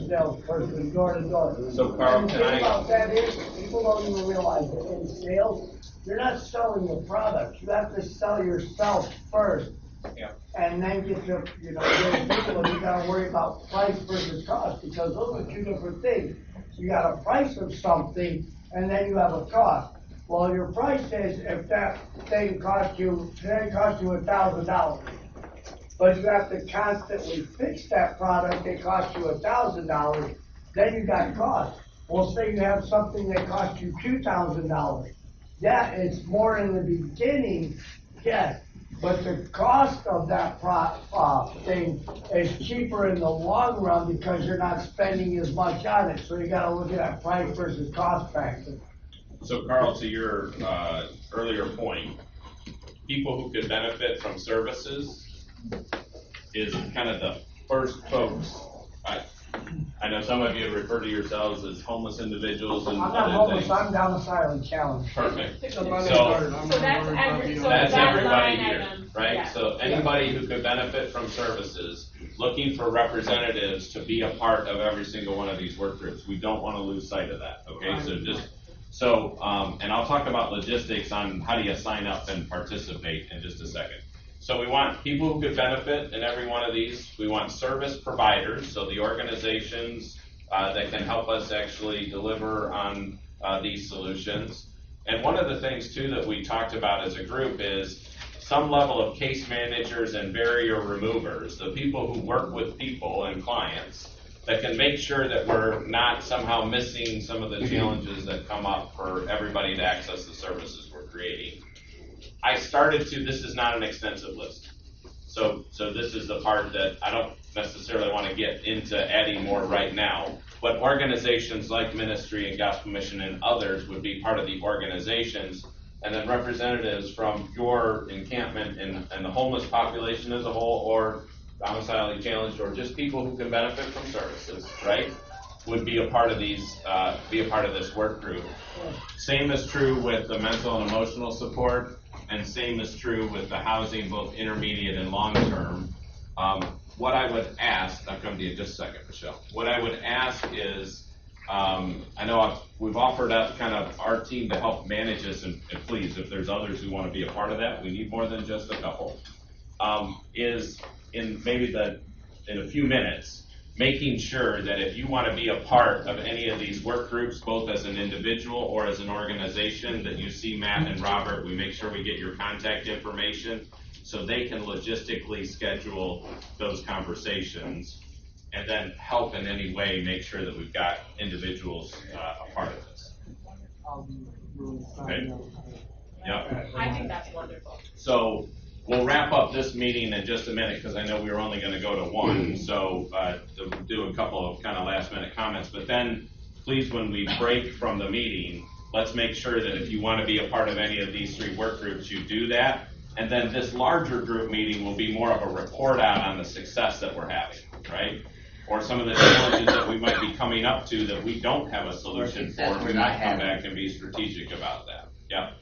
salesperson, door to door. So Carl, And the thing about that is, people don't even realize that in sales, you're not selling the product. You have to sell yourself first. Yeah. And then get to, get people, and you gotta worry about price versus cost, because those are two different things. You got a price of something, and then you have a cost. Well, your price is, if that thing cost you $1,000, but you have to constantly fix that product, it costs you $1,000, then you got cost. Well, say you have something that costs you $2,000. Yeah, it's more in the beginning, yes, but the cost of that thing is cheaper in the long run because you're not spending as much on it. So you gotta look at that price versus cost factor. So Carl, to your earlier point, people who could benefit from services is kind of the first folks. I know some of you refer to yourselves as homeless individuals and I'm not other homeless, things. I'm domicile challenged. Perfect. So That's everybody here, right? Yeah. So anybody who could benefit from services, looking for representatives to be a part of every single one of these work groups. We don't want to lose sight of that, okay? And I'll talk about logistics on how do you sign up and participate in just a second. So we want people who could benefit in every one of these. We want service providers, so the organizations that can help us actually deliver on these solutions. And one of the things too that we talked about as a group is some level of case managers and barrier removers, the people who work with people and clients that can make sure that we're not somehow missing some of the challenges that come up for everybody to access the services we're creating. I started to, this is not an extensive list. So this is the part that I don't necessarily want to get into adding more right now, but organizations like Ministry and Gospel Mission and others would be part of the organizations, and then representatives from your encampment and the homeless population as a whole, or domiciliary challenged, or just people who can benefit from services, right, would be a part of these, be a part of this work group. Same is true with the mental and emotional support, and same is true with the housing, both intermediate and long term. What I would ask, I'll come to you in just a second, Michelle. What I would ask is, I know we've offered up kind of our team to help manage this, and please, if there's others who want to be a part of that, we need more than just a couple. Is in maybe in a few minutes, making sure that if you want to be a part of any of these work groups, both as an individual or as an organization, that you see Matt and Robert, we make sure we get your contact information so they can logistically schedule those conversations and then help in any way make sure that we've got individuals a part of this. Okay. Yep. I think that's wonderful. So we'll wrap up this meeting in just a minute because I know we were only going to go to one. So to do a couple of kind of last minute comments, but then please, when we break from the meeting, let's make sure that if you want to be a part of any of these three work groups, you do that. And then this larger group meeting will be more of a report out on the success that we're having, right? Or some of the challenges that we might be coming up to that we don't have a solution for. We might come back and be strategic about that. Yeah.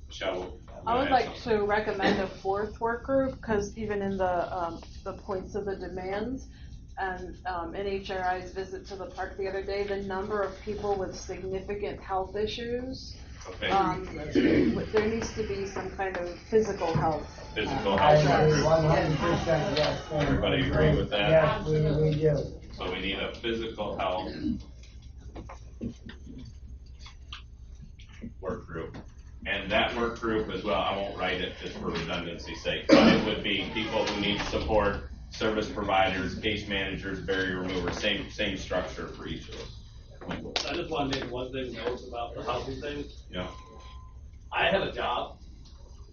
Michelle, I would like to recommend a fourth work group, because even in the points of the demands and NHRI's visit to the park the other day, the number of people with significant health issues, there needs to be some kind of physical health. Physical I health. agree 100%, yes. Everybody agree with that? Yes, we do. So we need a physical health work group. And that work group as well, I won't write it just for redundancy's sake, but it would be people who need support, service providers, case managers, barrier removers, same structure for each of us. I just want to make one thing note about the housing thing. Yeah. I have a job,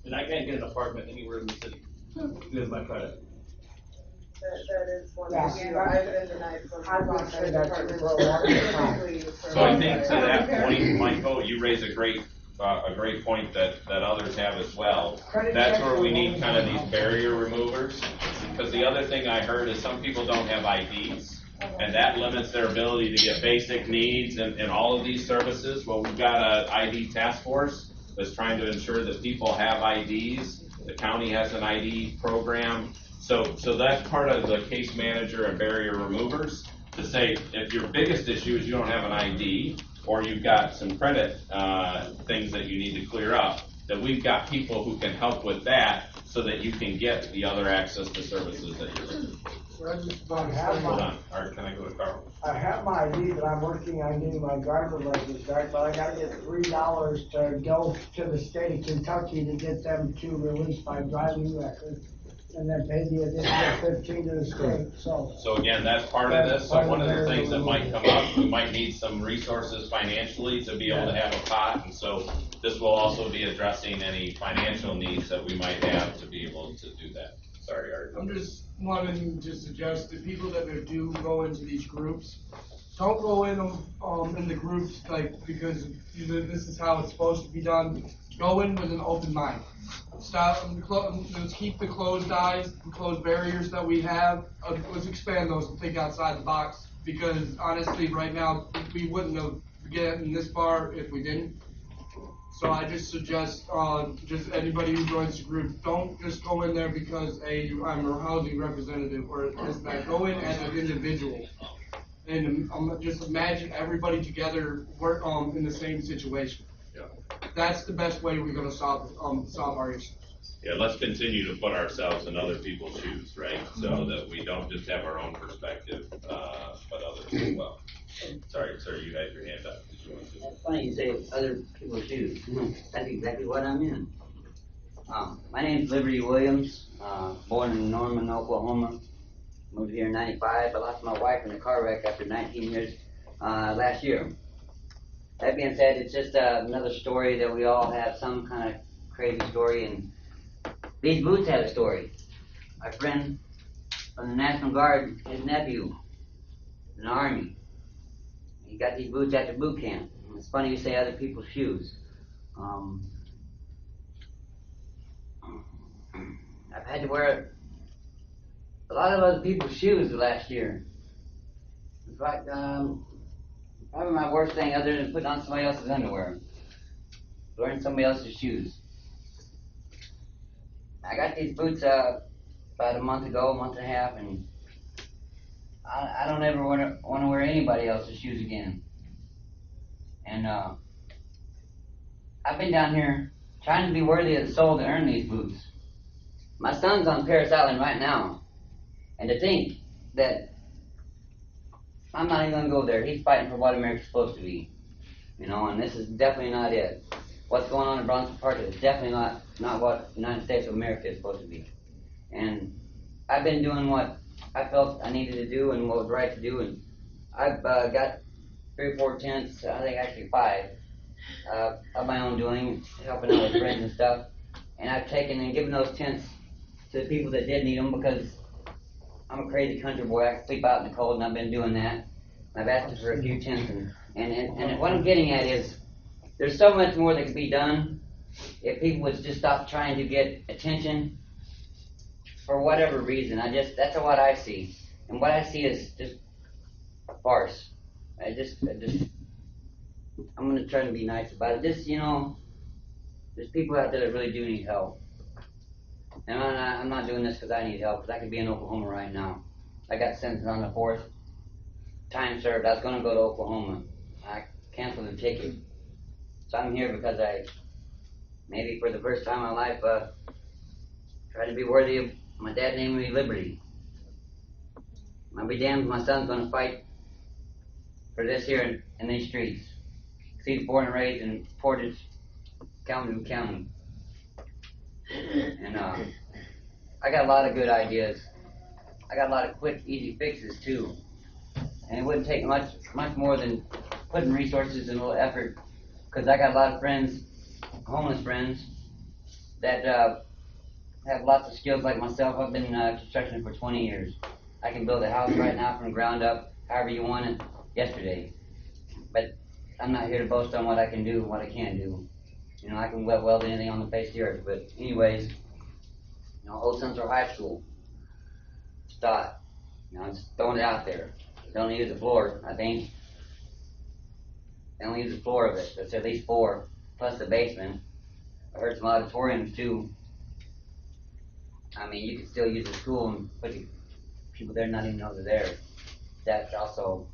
and I can't get an apartment anywhere in the city. Here's my credit. That is one Yeah. issue. I've been denied from. I'm gonna say that for a long time. So I think to that point, Michael, you raise a great point that others have as well. That's where we need kind of these barrier removers, because the other thing I heard is some people don't have IDs, and that limits their ability to get basic needs and all of these services. Well, we've got an ID task force that's trying to ensure that people have IDs. The county has an ID program. So that's part of the case manager and barrier removers, to say if your biggest issue is you don't have an ID, or you've got some credit things that you need to clear up, that we've got people who can help with that so that you can get the other access to services that you're looking for. Hold on. All right, can I go to Carl? I have my ID, but I'm working on getting my driver's license back, but I gotta get $3 to go to the state of Kentucky to get them to release my driving record, and then pay the additional 15 to the state, so. So again, that's part of this. So one of the things that might come up, we might need some resources financially to be able to have a pot, and so this will also be addressing any financial needs that we might have to be able to do that. Sorry, Art. I'm just wanting to suggest that people that do go into these groups, don't go in the groups because this is how it's supposed to be done. Go in with an open mind. Stop. Let's keep the closed eyes, the closed barriers that we have. Let's expand those and think outside the box. Because honestly, right now we wouldn't have gotten this far if we didn't. So I just suggest, just anybody who joins the group, don't just go in there because I'm a housing representative or this that. Go in as an individual, and just imagine everybody together work in the same situation. Yeah. That's the best way we're going to solve our issues. Yeah, let's continue to put ourselves in other people's shoes, right? So that we don't just have our own perspective, but others as well. Sorry, sir, you had your hand up. Did you want to? That's funny you say other people's shoes. That's exactly what I'm in. My name's Liberty Williams, born in Norman, Oklahoma. Moved here in '95. I lost my wife in a car wreck after 19 years last year. That being said, it's just another story that we all have some kind of crazy story, and these boots have a story. My friend from the National Guard, his nephew, in the Army, he got these boots after boot camp. And it's funny you say other people's shoes. I've had to wear a lot of other people's shoes last year. In fact, probably my worst thing other than putting on somebody else's underwear. Wearing somebody else's shoes. I got these boots about a month and a half, and I don't ever want to wear anybody else's shoes again. And I've been down here trying to be worthy of the soul to earn these boots. My son's on Paris Island right now, and to think that I'm not even going to go there. He's fighting for what America's supposed to be, and this is definitely not it. What's going on in Bronson Park is definitely not what the United States of America is supposed to be. And I've been doing what I felt I needed to do and what was right to do, and I've got 3 or 4 tents, I think actually 5, of my own doing, helping out with friends and stuff. And I've taken and given those tents to the people that did need them because I'm a crazy country boy. I can sleep out in the cold, and I've been doing that. I've asked for a few tents, and what I'm getting at is there's so much more that could be done if people would just stop trying to get attention for whatever reason. That's what I see. And what I see is just a farce. I'm going to try to be nice about it. There's people out there that really do need help. And I'm not doing this because I need help, because I could be in Oklahoma right now. I got sentenced on the 4th. Time served. I was going to go to Oklahoma. I canceled the ticket. So I'm here because I, maybe for the first time in my life, try to be worthy of my dad naming me Liberty. I'll be damned if my son's going to fight for this here in these streets. He's born and raised in Portage County. And I got a lot of good ideas. I got a lot of quick, easy fixes too. And it wouldn't take much more than putting resources and a little effort, because I got a lot of friends, homeless friends, that have lots of skills like myself. I've been in construction for 20 years. I can build a house right now from the ground up, however you want it, yesterday. But I'm not here to boast on what I can do and what I can't do. I can weld anything on the face of the earth. But anyways, Old Central High School, start. I'm just throwing it out there. They only use the floor, I think. They only use the floor of it. That's at least 4, plus the basement. I heard some auditoriums too. I mean, you could still use the school and put people there not even know they're there. That's also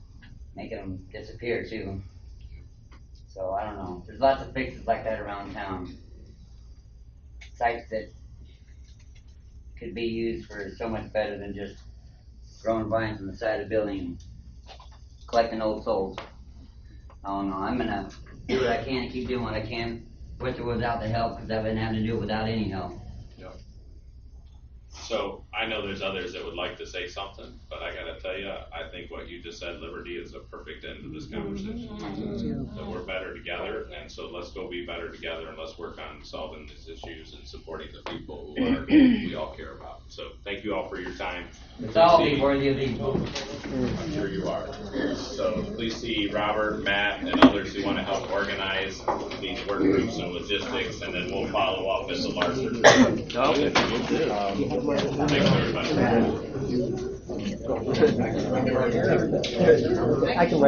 making them disappear too. So I don't know. There's lots of fixes like that around town. Sites that could be used for so much better than just growing vines on the side of the building and collecting old souls. I don't know. I'm gonna do what I can, keep doing what I can, with or without the help, because I've been having to do it without any help. Yep. So I know there's others that would like to say something, but I gotta tell you, I think what you just said, Liberty, is a perfect end to this conversation. That we're better together, and so let's go be better together, and let's work on solving these issues and supporting the people who we all care about. So thank you all for your time. It's all be worthy of these books. I'm sure you are. So please see Robert, Matt, and others who want to help organize these work groups and logistics, and then we'll follow up as a larger group. Okay. Thanks, everybody. I can write